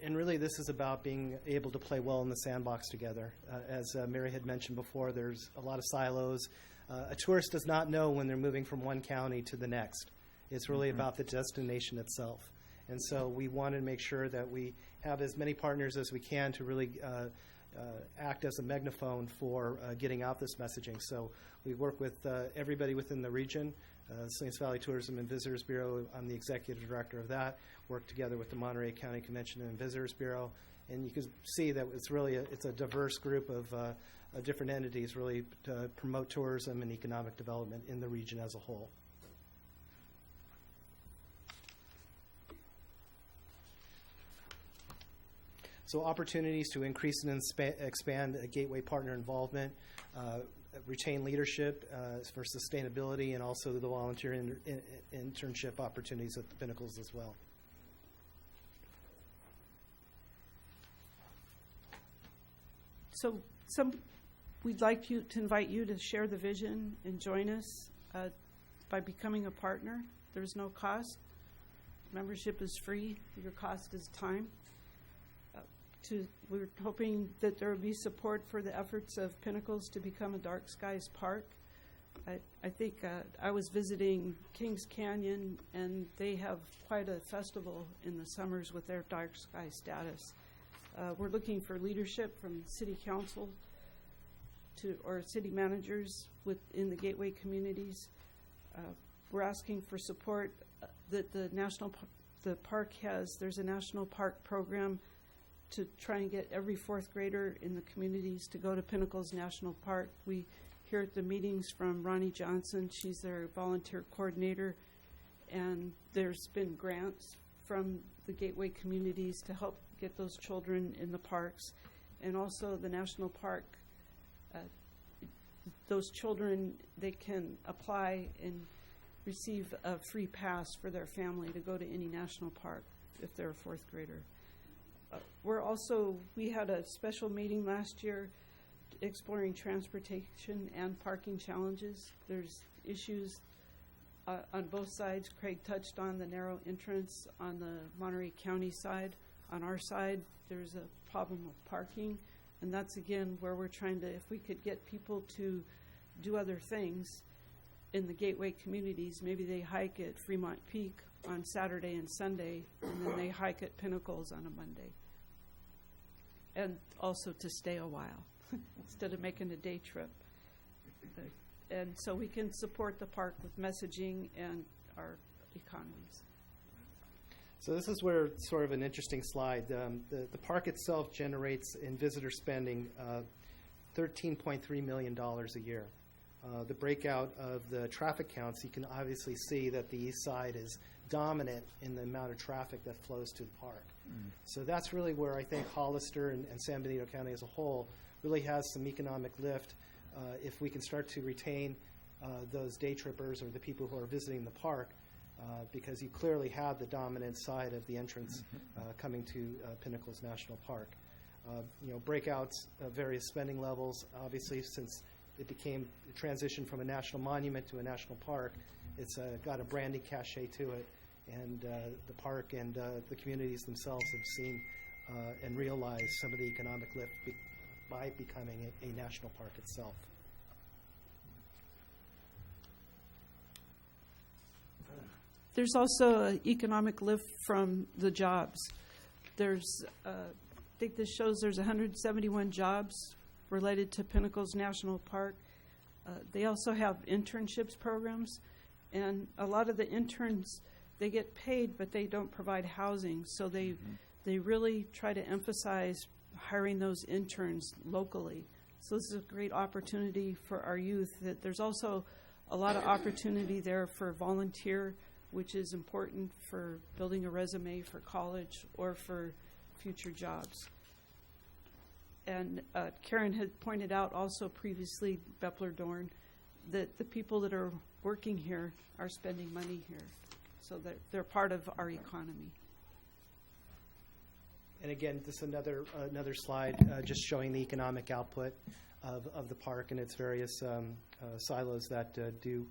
[SPEAKER 19] And really, this is about being able to play well in the sandbox together. As Mary had mentioned before, there's a lot of silos. A tourist does not know when they're moving from one county to the next. It's really about the destination itself. And so we want to make sure that we have as many partners as we can to really act as a megaphone for getting out this messaging. So we work with everybody within the region. Salinas Valley Tourism and Visitors Bureau, I'm the executive director of that, work together with the Monterey County Convention and Visitors Bureau. And you can see that it's really it's a diverse group of different entities really to promote tourism and economic development in the region as a whole. So opportunities to increase and expand gateway partner involvement, retain leadership for sustainability, and also the volunteer internship opportunities at the Pinnacles as well.
[SPEAKER 10] So we'd like to invite you to share the vision and join us by becoming a partner. There's no cost. Membership is free. Your cost is time. We're hoping that there will be support for the efforts of Pinnacles to become a dark skies park. I think I was visiting Kings Canyon, and they have quite a festival in the summers with their dark sky status. We're looking for leadership from city council or city managers within the gateway communities. We're asking for support that the park has. There's a national park program to try and get every fourth grader in the communities to go to Pinnacles National Park. We hear at the meetings from Ronnie Johnson. She's their volunteer coordinator, and there's been grants from the gateway communities to help get those children in the parks. And also the national park, those children, they can apply and receive a free pass for their family to go to any national park if they're a fourth grader. We had a special meeting last year exploring transportation and parking challenges. There's issues on both sides. Craig touched on the narrow entrance on the Monterey County side. On our side, there's a problem of parking, and that's again where we're trying to, if we could get people to do other things in the gateway communities, maybe they hike at Fremont Peak on Saturday and Sunday, and then they hike at Pinnacles on a Monday. And also to stay a while. instead of making a day trip. And so we can support the park with messaging and our economies.
[SPEAKER 20] So this is where sort of an interesting slide. The park itself generates in visitor spending $13.3 million a year. The breakout of the traffic counts, you can obviously see that the east side is dominant in the amount of traffic that flows to the park. So that's really where I think Hollister and San Benito County as a whole really has some economic lift if we can start to retain those day trippers or the people who are visiting the park, because you clearly have the dominant side of the entrance coming to Pinnacles National Park. Breakouts of various spending levels, obviously, since it became a transition from a national monument to a national park, it's got a branding cachet to it, and the park and the communities themselves have seen and realized some of the economic lift by becoming a national park itself.
[SPEAKER 10] There's also an economic lift from the jobs. There's, I think this shows there's 171 jobs related to Pinnacles National Park. They also have internships programs, and a lot of the interns, they get paid, but they don't provide housing. So they really try to emphasize hiring those interns locally. So this is a great opportunity for our youth. That there's also a lot of opportunity there for volunteer, which is important for building a resume for college or for future jobs. And Karen had pointed out also previously, Bepler-Dorn, that the people that are working here are spending money here, so that they're part of our economy.
[SPEAKER 20] And again, this is another slide just showing the economic output of the park and its various silos that do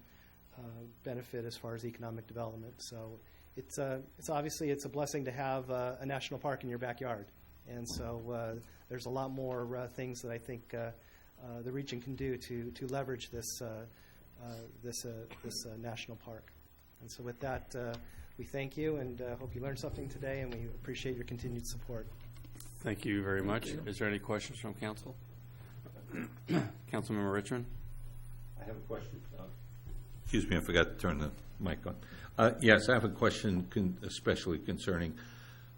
[SPEAKER 20] benefit as far as economic development. So it's obviously it's a blessing to have a national park in your backyard, and so there's a lot more things that I think the region can do to leverage this national park. And so with that, we thank you and hope you learned something today, and we appreciate your continued support.
[SPEAKER 1] Thank you very much. Is there any questions from council? Councilmember Richmond?
[SPEAKER 4] I have a question. Excuse me, I forgot to turn the mic on. Yes, I have a question especially concerning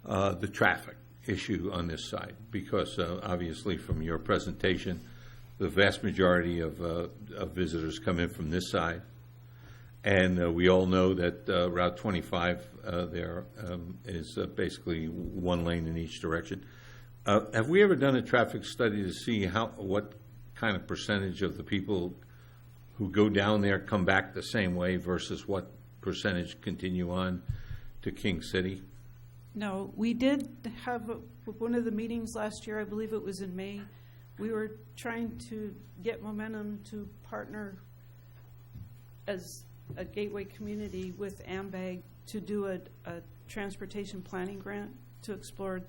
[SPEAKER 4] the traffic issue on this side, because obviously from your presentation, the vast majority of visitors come in from this side. And we all know that Route 25 there is basically one lane in each direction. Have we ever done a traffic study to see what kind of percentage of the people who go down there come back the same way versus what percentage continue on to King City?
[SPEAKER 10] No, we did have one of the meetings last year, I believe it was in May. We were trying to get momentum to partner as a gateway community with AMBAG to do a transportation planning grant to explore.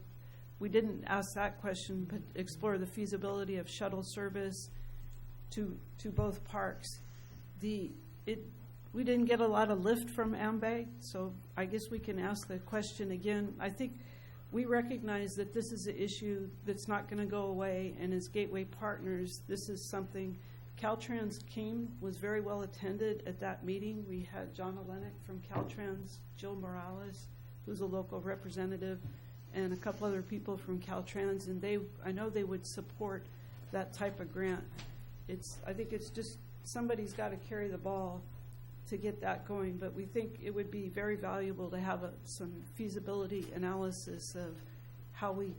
[SPEAKER 10] We didn't ask that question, but explore the feasibility of shuttle service to both parks. We didn't get a lot of lift from AMBAG, so I guess we can ask the question again. I think we recognize that this is an issue that's not going to go away, and as Gateway partners, this is something. Caltrans was very well attended at that meeting. We had John Olenek from Caltrans, Jill Morales, who's a local representative, and a couple other people from Caltrans, and I know they would support that type of grant. I think it's just somebody's got to carry the ball to get that going, but we think it would be very valuable to have some feasibility analysis of how we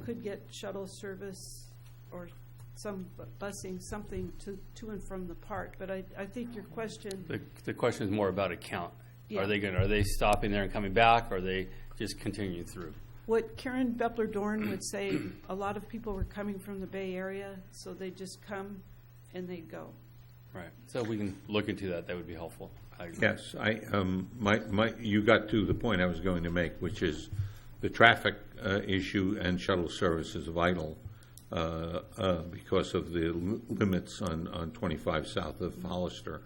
[SPEAKER 10] could get shuttle service or some busing, something to and from the park. But I think your question...
[SPEAKER 1] The question is more about a count.
[SPEAKER 10] Yeah.
[SPEAKER 1] Are they stopping there and coming back, or are they just continuing through?
[SPEAKER 10] What Karen Bepler-Dorn would say, a lot of people were coming from the Bay Area, so they just come and they go.
[SPEAKER 1] Right. So if we can look into that, that would be helpful.
[SPEAKER 4] Yes. You got to the point I was going to make, which is the traffic issue and shuttle service is vital because of the limits on 25 south of Hollister.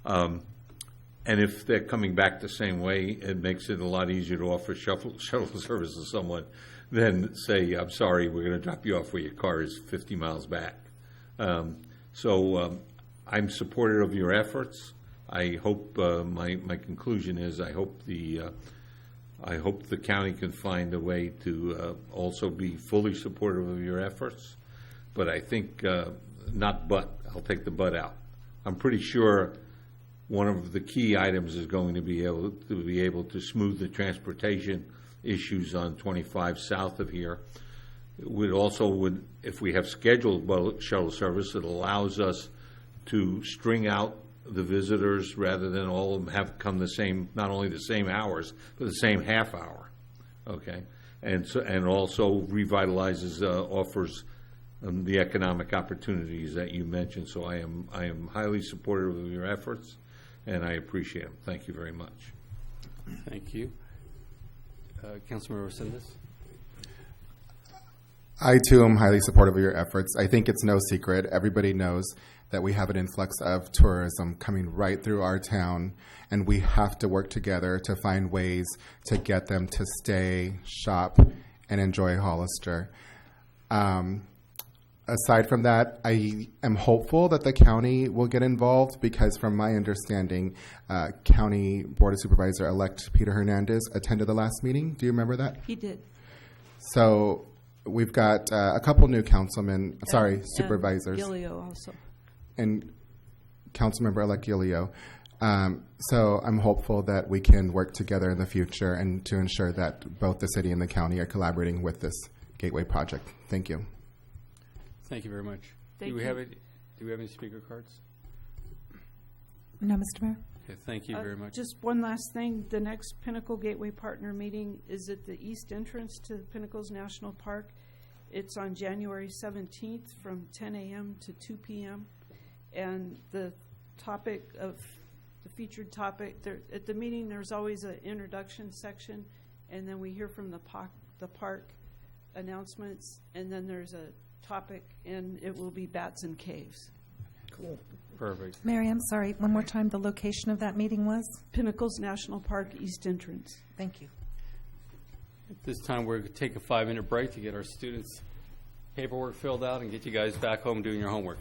[SPEAKER 4] And if they're coming back the same way, it makes it a lot easier to offer shuttle service to someone than say, I'm sorry, we're going to drop you off where your car is 50 miles back. I'm supportive of your efforts. I hope my conclusion is I hope the county can find a way to also be fully supportive of your efforts. But I think I'll take the but out. I'm pretty sure one of the key items is going to be able to smooth the transportation issues on 25 south of here. It would if we have scheduled shuttle service, it allows us to string out the visitors rather than all of them have come not only the same hours, but the same half hour. Okay, and also revitalizes, offers the economic opportunities that you mentioned. So I am highly supportive of your efforts, and I appreciate them. Thank you very much.
[SPEAKER 1] Thank you. Councilmember Resendez.
[SPEAKER 6] I, too, am highly supportive of your efforts. I think it's no secret. Everybody knows that we have an influx of tourism coming right through our town, and we have to work together to find ways to get them to stay, shop, and enjoy Hollister. Aside from that, I am hopeful that the county will get involved because from my understanding, County Board of Supervisor-elect Peter Hernandez attended the last meeting. Do you remember that?
[SPEAKER 10] He did.
[SPEAKER 6] So we've got a couple new supervisors.
[SPEAKER 10] Gilio also.
[SPEAKER 6] And Councilmember-elect Gilio. So I'm hopeful that we can work together in the future and to ensure that both the city and the county are collaborating with this Gateway project. Thank you.
[SPEAKER 1] Thank you very much. Do we have any speaker cards?
[SPEAKER 3] No, Mr. Mayor.
[SPEAKER 1] Okay, thank you very much.
[SPEAKER 10] Just one last thing. The next Pinnacle Gateway Partner meeting is at the east entrance to Pinnacles National Park. It's on January 17th from 10 a.m. to 2 p.m. And the featured topic, at the meeting there's always an introduction section, and then we hear from the park announcements, and then there's a topic, and it will be bats and caves.
[SPEAKER 1] Cool. Perfect.
[SPEAKER 3] Mary, I'm sorry, one more time, the location of that meeting was?
[SPEAKER 10] Pinnacles National Park East Entrance.
[SPEAKER 3] Thank you.
[SPEAKER 1] At this time, we're going to take a 5-minute break to get our students' paperwork filled out and get you guys back home doing your homework.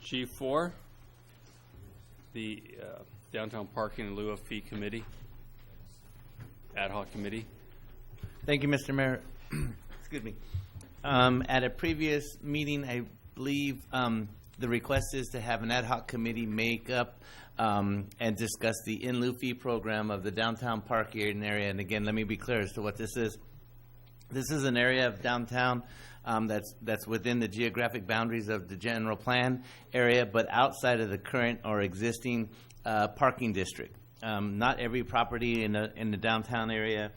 [SPEAKER 1] G4, the Downtown Parking in lieu of Fee Committee, Ad hoc Committee.
[SPEAKER 16] Thank you, Mr. Mayor. Excuse me. At a previous meeting, I believe the request is to have an ad hoc committee make up and discuss the in lieu fee program of the downtown parking area. And again, let me be clear as to what this is. This is an area of downtown that's within the geographic boundaries of the general plan area, but outside of the current or existing parking district. Not every property in the downtown area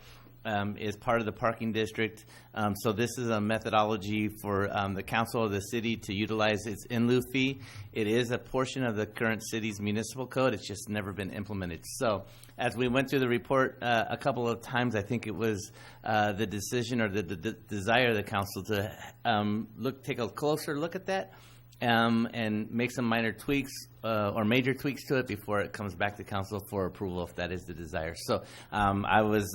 [SPEAKER 16] is part of the parking district. So this is a methodology for the council of the city to utilize its in lieu fee. It is a portion of the current city's municipal code. It's just never been implemented. So as we went through the report a couple of times, I think it was the decision or the desire of the council to take a closer look at that and make some minor tweaks or major tweaks to it before it comes back to council for approval if that is the desire. So I was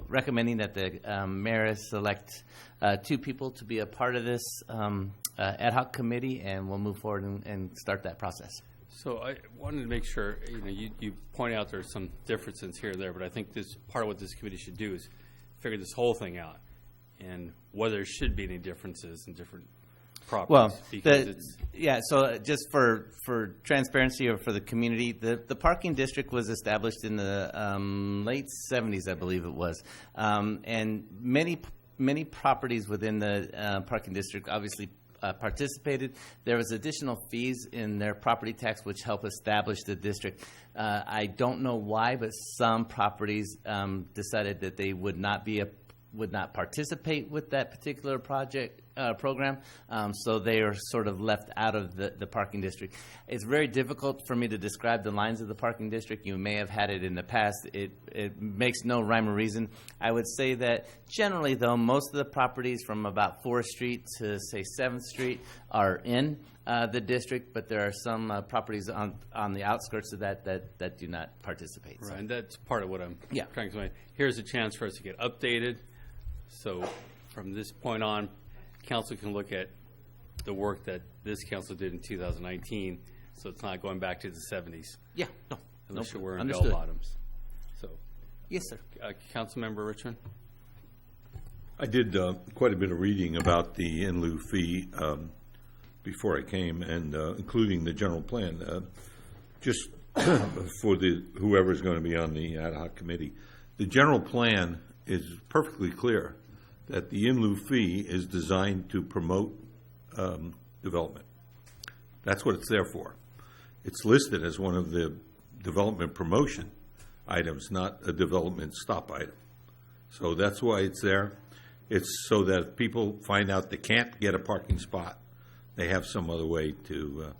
[SPEAKER 16] recommending that the mayor select 2 people to be a part of this ad hoc committee, and we'll move forward and start that process.
[SPEAKER 1] So I wanted to make sure, you point out there's some differences here and there, but I think this part of what this committee should do is figure this whole thing out and whether there should be any differences in different properties.
[SPEAKER 16] Well, so just for transparency or for the community, the parking district was established in the late 70s, I believe it was. And many properties within the parking district obviously participated. There was additional fees in their property tax which help establish the district. I don't know why, but some properties decided that they would not participate with that particular program, so they are sort of left out of the parking district. It's very difficult for me to describe the lines of the parking district. You may have had it in the past. It makes no rhyme or reason. I would say that generally, though, most of the properties from about 4th Street to, say, 7th Street are in the district, but there are some properties on the outskirts of that do not participate.
[SPEAKER 1] Right, and that's part of what I'm trying to say. Here's a chance for us to get updated. So from this point on, council can look at the work that this council did in 2019, so it's not going back to the 70s.
[SPEAKER 16] Yeah, no.
[SPEAKER 1] Unless
[SPEAKER 16] no,
[SPEAKER 1] we're in
[SPEAKER 16] understood.
[SPEAKER 1] bell bottoms. So,
[SPEAKER 16] yes, sir.
[SPEAKER 1] Councilmember Richmond?
[SPEAKER 4] I did quite a bit of reading about the in lieu fee before I came, and including the general plan. Just for whoever's going to be on the ad hoc committee, the general plan is perfectly clear that the in lieu fee is designed to promote development. That's what it's there for. It's listed as one of the development promotion items, not a development stop item. So that's why it's there. It's so that if people find out they can't get a parking spot, they have some other way to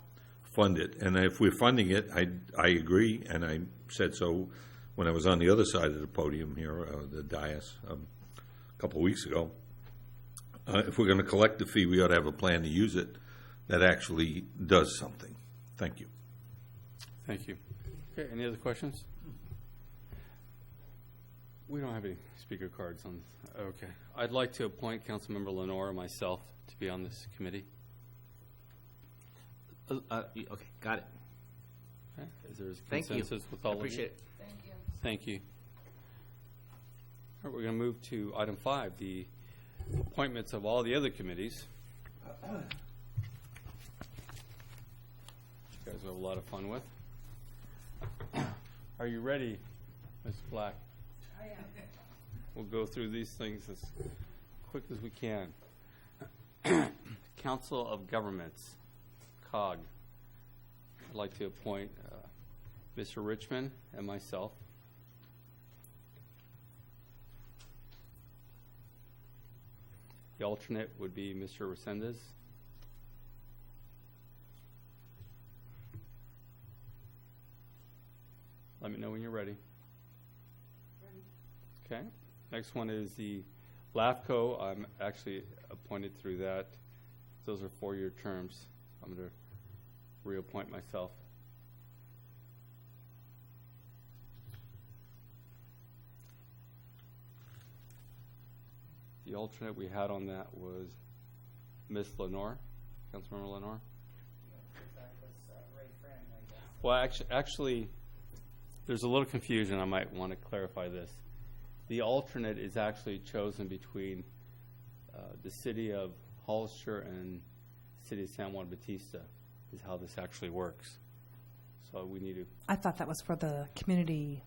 [SPEAKER 4] fund it. And if we're funding it, I agree, and I said so when I was on the other side of the podium here, the dais, a couple of weeks ago. If we're going to collect the fee, we ought to have a plan to use it that actually does something. Thank you.
[SPEAKER 1] Thank you. Okay, any other questions? We don't have any speaker cards on. Okay. I'd like to appoint Councilmember Lenore and myself to be on this committee.
[SPEAKER 16] Okay, got it.
[SPEAKER 1] Okay. Is there a
[SPEAKER 16] Thank you.
[SPEAKER 1] consensus with all of you?
[SPEAKER 16] Appreciate it.
[SPEAKER 14] Thank you.
[SPEAKER 1] Thank you. All right, we're going to move to item 5, the appointments of all the other committees. You guys will have a lot of fun with. Are you ready, Ms. Black?
[SPEAKER 2] I am.
[SPEAKER 1] We'll go through these things as quick as we can. Council of Governments, COG. I'd like to appoint Mr. Richmond and myself. The alternate would be Mr. Resendez. Let me know when you're ready. Okay. Next one is the LAFCO. I'm actually appointed through that. Those are 4-year terms. I'm going to reappoint myself. The alternate we had on that was Ms. Lenore. Councilmember Lenore? Well, actually, there's a little confusion. I might want to clarify this. The alternate is actually chosen between the city of Hollister and city of San Juan Bautista, is how this actually works. So we need to.
[SPEAKER 3] I thought that was for the community,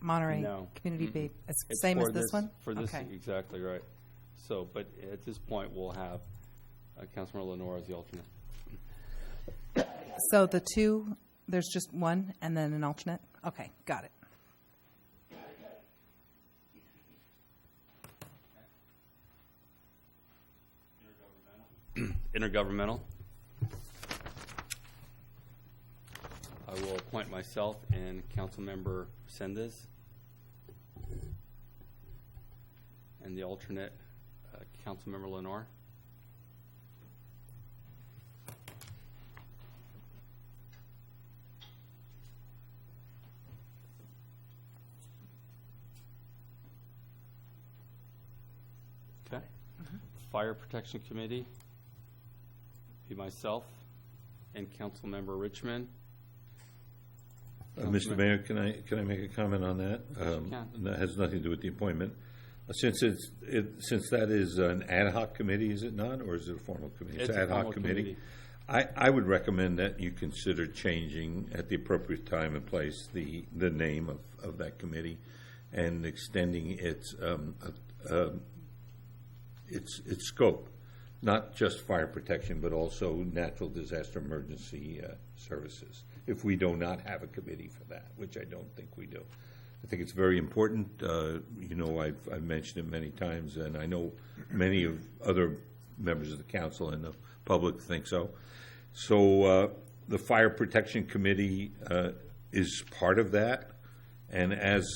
[SPEAKER 3] Monterey community. It's the same as this one?
[SPEAKER 1] For this,
[SPEAKER 3] okay.
[SPEAKER 1] Exactly right. So, but at this point, we'll have Councilmember Lenore as the alternate.
[SPEAKER 3] So the two, there's just one and then an alternate? Okay, got it.
[SPEAKER 1] Intergovernmental. I will appoint myself and Councilmember Sendez. And the alternate, Councilmember Lenore. Okay. Fire Protection Committee, be myself and Councilmember Richmond.
[SPEAKER 4] Mr. Mayor, can I make a comment on that? That has nothing to do with the appointment. Since that is an ad hoc committee, is it not, or is it a formal committee?
[SPEAKER 1] It's
[SPEAKER 4] an ad hoc
[SPEAKER 1] committee.
[SPEAKER 4] I would recommend that you consider changing at the appropriate time and place the name of that committee and extending its scope, not just fire protection, but also natural disaster emergency services, if we do not have a committee for that, which I don't think we do. I think it's very important. I've mentioned it many times, and I know many of other members of the council and the public think so. So the Fire Protection Committee is part of that, and as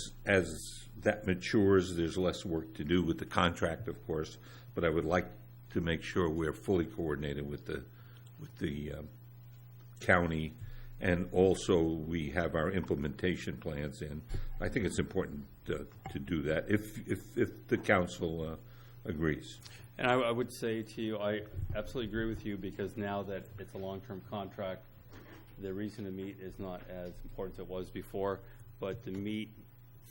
[SPEAKER 4] that matures, there's less work to do with the contract, of course, but I would like to make sure we're fully coordinated with the county, and also we have our implementation plans in. I think it's important to do that if the council agrees.
[SPEAKER 1] And I would say to you, I absolutely agree with you, because now that it's a long-term contract, the reason to meet is not as important as it was before, but the meet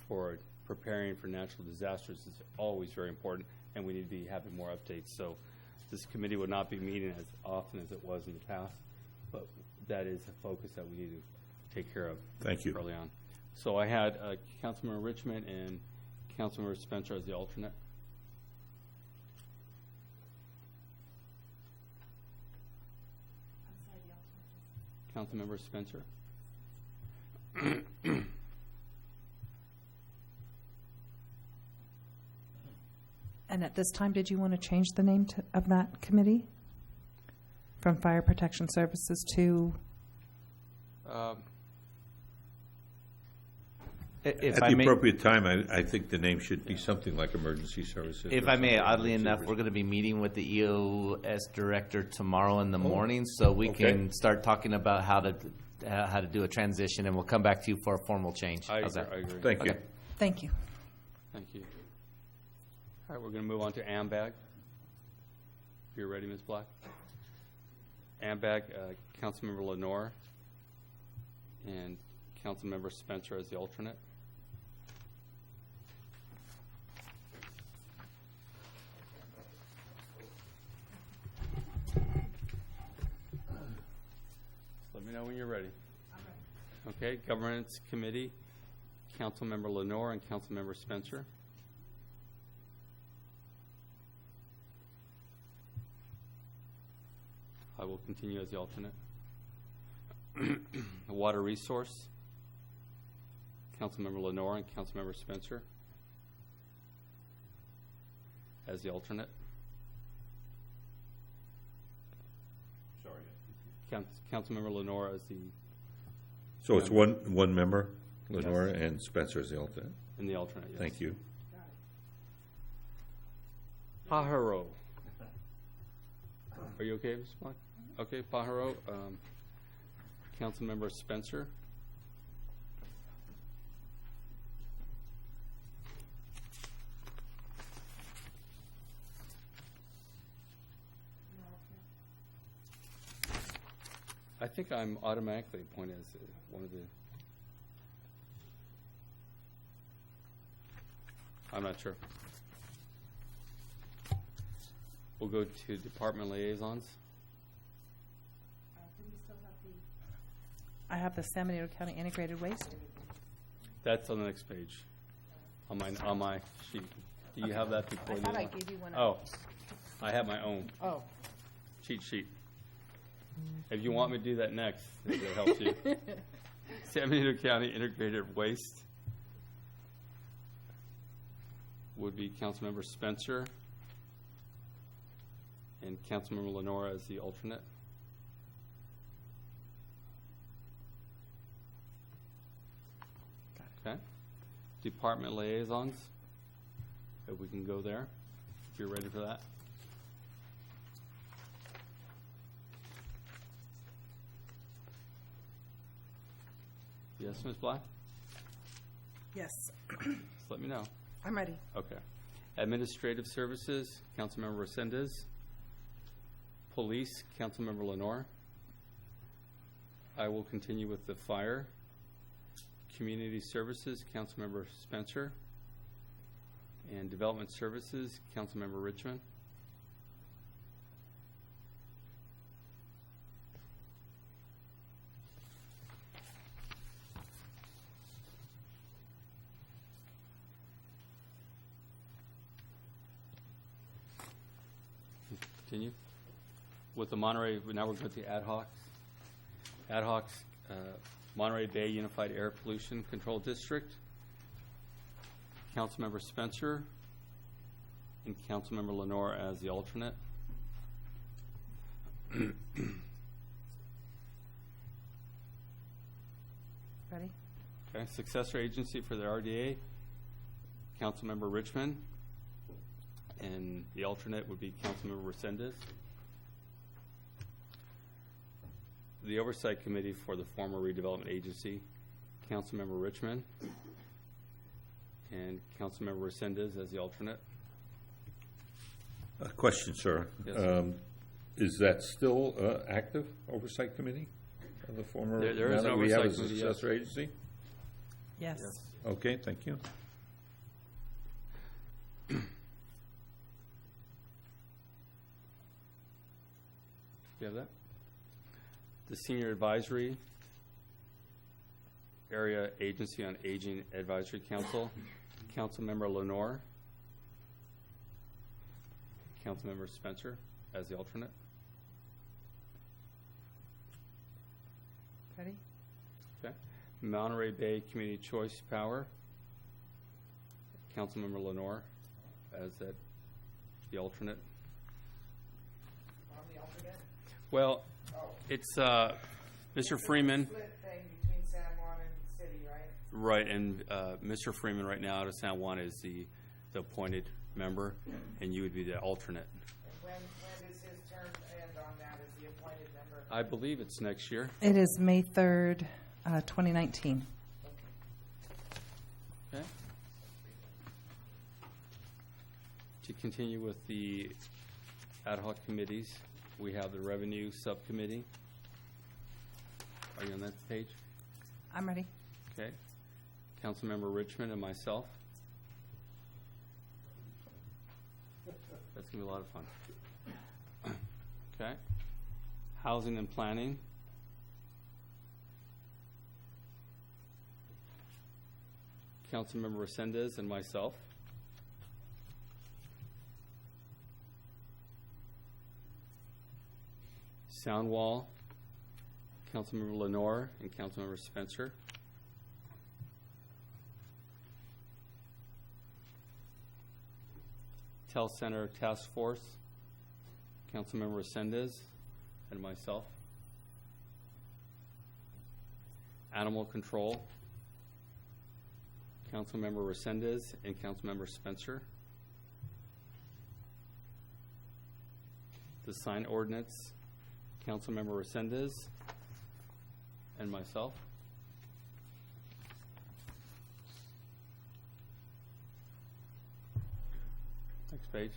[SPEAKER 1] for preparing for natural disasters is always very important, and we need to be having more updates. So this committee would not be meeting as often as it was in the past, but that is a focus that we need to take care of.
[SPEAKER 4] Thank you.
[SPEAKER 1] Early on. So I had Councilmember Richmond and Councilmember Spencer as the alternate. Councilmember Spencer.
[SPEAKER 3] And at this time, did you want to change the name of that committee from Fire Protection Services to?
[SPEAKER 4] At the appropriate time, I think the name should be something like Emergency Services.
[SPEAKER 16] If I may, oddly enough, we're going to be meeting with the EOS director tomorrow in the morning, so we can start talking about how to do a transition, and we'll come back to you for a formal change.
[SPEAKER 1] I agree.
[SPEAKER 4] Thank you.
[SPEAKER 3] Thank you.
[SPEAKER 1] Thank you. All right, we're going to move on to AMBAG. If you're ready, Ms. Black. AMBAG, Councilmember Lenore and Councilmember Spencer as the alternate. Let me know when you're ready. Okay, Governance Committee, Councilmember Lenore and Councilmember Spencer. I will continue as the alternate. Water Resource, Councilmember Lenore and Councilmember Spencer as the alternate. Sorry. Councilmember Lenore as the...
[SPEAKER 4] So it's one member, Lenore, and Spencer as the alternate?
[SPEAKER 1] And the alternate, yes.
[SPEAKER 4] Thank you.
[SPEAKER 1] Pajaro. Are you okay, Ms. Black? Okay, Pajaro. Councilmember Spencer. I think I'm automatically appointed as one of the, I'm not sure. We'll go to department liaisons.
[SPEAKER 3] I have the San Benito County Integrated Waste.
[SPEAKER 1] That's on the next page, on my sheet. Do you have that before?
[SPEAKER 3] I thought
[SPEAKER 1] the
[SPEAKER 3] I
[SPEAKER 1] one?
[SPEAKER 3] gave you one
[SPEAKER 1] Oh, I have my own
[SPEAKER 3] Oh.
[SPEAKER 1] cheat sheet. If you want me to do that next, if it helps you. San Benito County Integrated Waste would be Councilmember Spencer and Councilmember Lenora as the alternate. Okay. Department liaisons, if we can go there, if you're ready for that. Yes, Ms. Black?
[SPEAKER 3] Yes.
[SPEAKER 1] Just let me know.
[SPEAKER 3] I'm ready.
[SPEAKER 1] Okay. Administrative Services, Councilmember Resendez. Police, Councilmember Lenore. I will continue with the Fire. Community Services, Councilmember Spencer. And Development Services, Councilmember Richmond. Continue. With the Monterey, now we're going to ad hocs. Ad hocs, Monterey Bay Unified Air Pollution Control District. Councilmember Spencer and Councilmember Lenore as the alternate.
[SPEAKER 3] Ready?
[SPEAKER 1] Okay, successor agency for the RDA, Councilmember Richmond, and the alternate would be Councilmember Resendez. The Oversight Committee for the former redevelopment agency, Councilmember Richmond, and Councilmember Resendez as the alternate.
[SPEAKER 4] A question, sir.
[SPEAKER 1] Yes, sir.
[SPEAKER 4] Is that still active, Oversight Committee? The former,
[SPEAKER 1] There
[SPEAKER 4] now
[SPEAKER 1] is
[SPEAKER 4] that
[SPEAKER 1] an
[SPEAKER 4] we have a
[SPEAKER 1] Oversight Committee, yes.
[SPEAKER 4] successor agency?
[SPEAKER 3] Yes.
[SPEAKER 4] Okay, thank you.
[SPEAKER 1] You have that? The Senior Advisory Area Agency on Aging Advisory Council, Councilmember Lenore, Councilmember Spencer as the alternate.
[SPEAKER 3] Ready?
[SPEAKER 1] Okay. Monterey Bay Community Choice Power, Councilmember Lenore as the alternate.
[SPEAKER 2] I'm the alternate?
[SPEAKER 1] Well, it's Mr. Freeman.
[SPEAKER 2] Split thing between San Juan and city, right?
[SPEAKER 1] Right, and Mr. Freeman right now out of San Juan is the appointed member, and you would be the alternate.
[SPEAKER 2] And when does his term end on that as the appointed member?
[SPEAKER 1] I believe it's next year.
[SPEAKER 3] It is May 3rd, 2019.
[SPEAKER 1] Okay. To continue with the ad hoc committees, we have the Revenue Subcommittee. Are you on that page?
[SPEAKER 3] I'm ready.
[SPEAKER 1] Okay. Councilmember Richmond and myself. That's going to be a lot of fun. Okay. Housing and Planning. Councilmember Resendez and myself. Soundwall, Councilmember Lenore and Councilmember Spencer. Tel Center Task Force, Councilmember Resendez and myself. Animal Control, Councilmember Resendez and Councilmember Spencer. The Sign Ordinance, Councilmember Resendez and myself. Next page.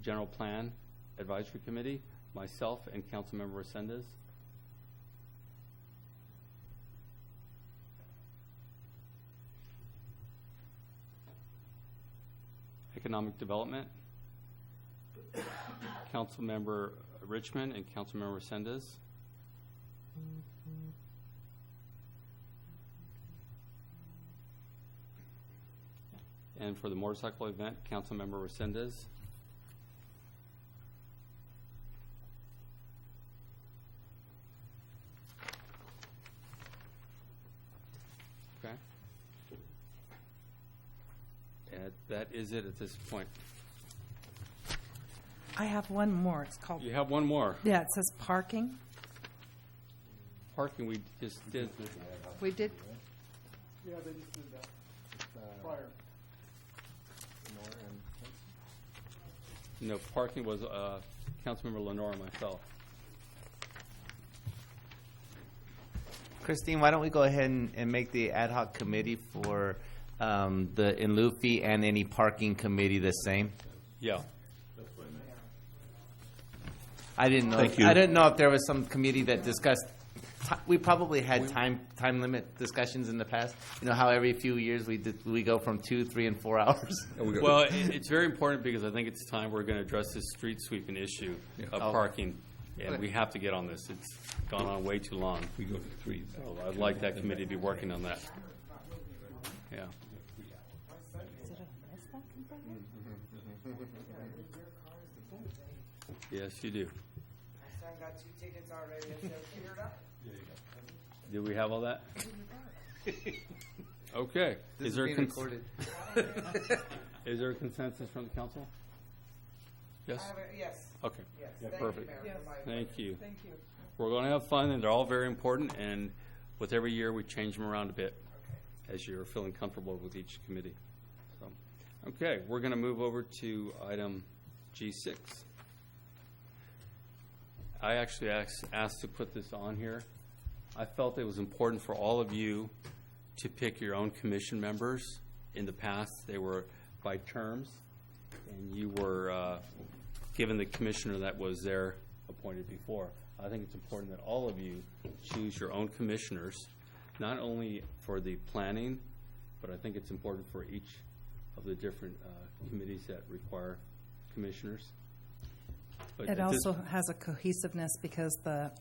[SPEAKER 1] General Plan Advisory Committee, myself and Councilmember Resendez. Economic Development, Councilmember Richmond and Councilmember Resendez. And for the motorcycle event, Councilmember Resendez. Okay. And that is it at this point.
[SPEAKER 3] I have one more. It's called.
[SPEAKER 1] You have one more.
[SPEAKER 3] Yeah, it says parking.
[SPEAKER 1] Parking, we just did.
[SPEAKER 3] We did.
[SPEAKER 11] Yeah, they just did that prior.
[SPEAKER 1] No, parking was Councilmember Lenore and myself.
[SPEAKER 16] Christine, why don't we go ahead and make the ad hoc committee for the in lieu fee and any parking committee the same?
[SPEAKER 1] Yeah.
[SPEAKER 16] I didn't know.
[SPEAKER 4] Thank you.
[SPEAKER 16] I didn't know if there was some committee that discussed. We probably had time limit discussions in the past. You know how every few years we go from 2, 3, and 4 hours.
[SPEAKER 1] Well, it's very important because I think it's time we're going to address this street sweeping issue of parking, and we have to get on this. It's gone on way too long.
[SPEAKER 4] We go to 3.
[SPEAKER 1] So I'd like that committee to be working on that. Yeah. Yes, you do.
[SPEAKER 2] My son got 2 tickets already. I said, figure it out.
[SPEAKER 1] Do we have all that? Okay.
[SPEAKER 16] This is being recorded.
[SPEAKER 1] Is there a consensus from the council? Yes?
[SPEAKER 2] Yes.
[SPEAKER 1] Okay.
[SPEAKER 2] Yes.
[SPEAKER 1] Yeah,
[SPEAKER 2] Thank
[SPEAKER 1] perfect.
[SPEAKER 2] You, Mayor, for my
[SPEAKER 1] Thank you.
[SPEAKER 2] Thank you.
[SPEAKER 1] We're going to have fun, and they're all very important, and with every year, we change them around a bit as you're feeling comfortable with each committee. So, okay, we're going to move over to item G6. I actually asked to put this on here. I felt it was important for all of you to pick your own commission members. In the past, they were by terms, and you were given the commissioner that was there appointed before. I think it's important that all of you choose your own commissioners, not only for the planning, but I think it's important for each of the different committees that require commissioners. But
[SPEAKER 3] It also has a cohesiveness because the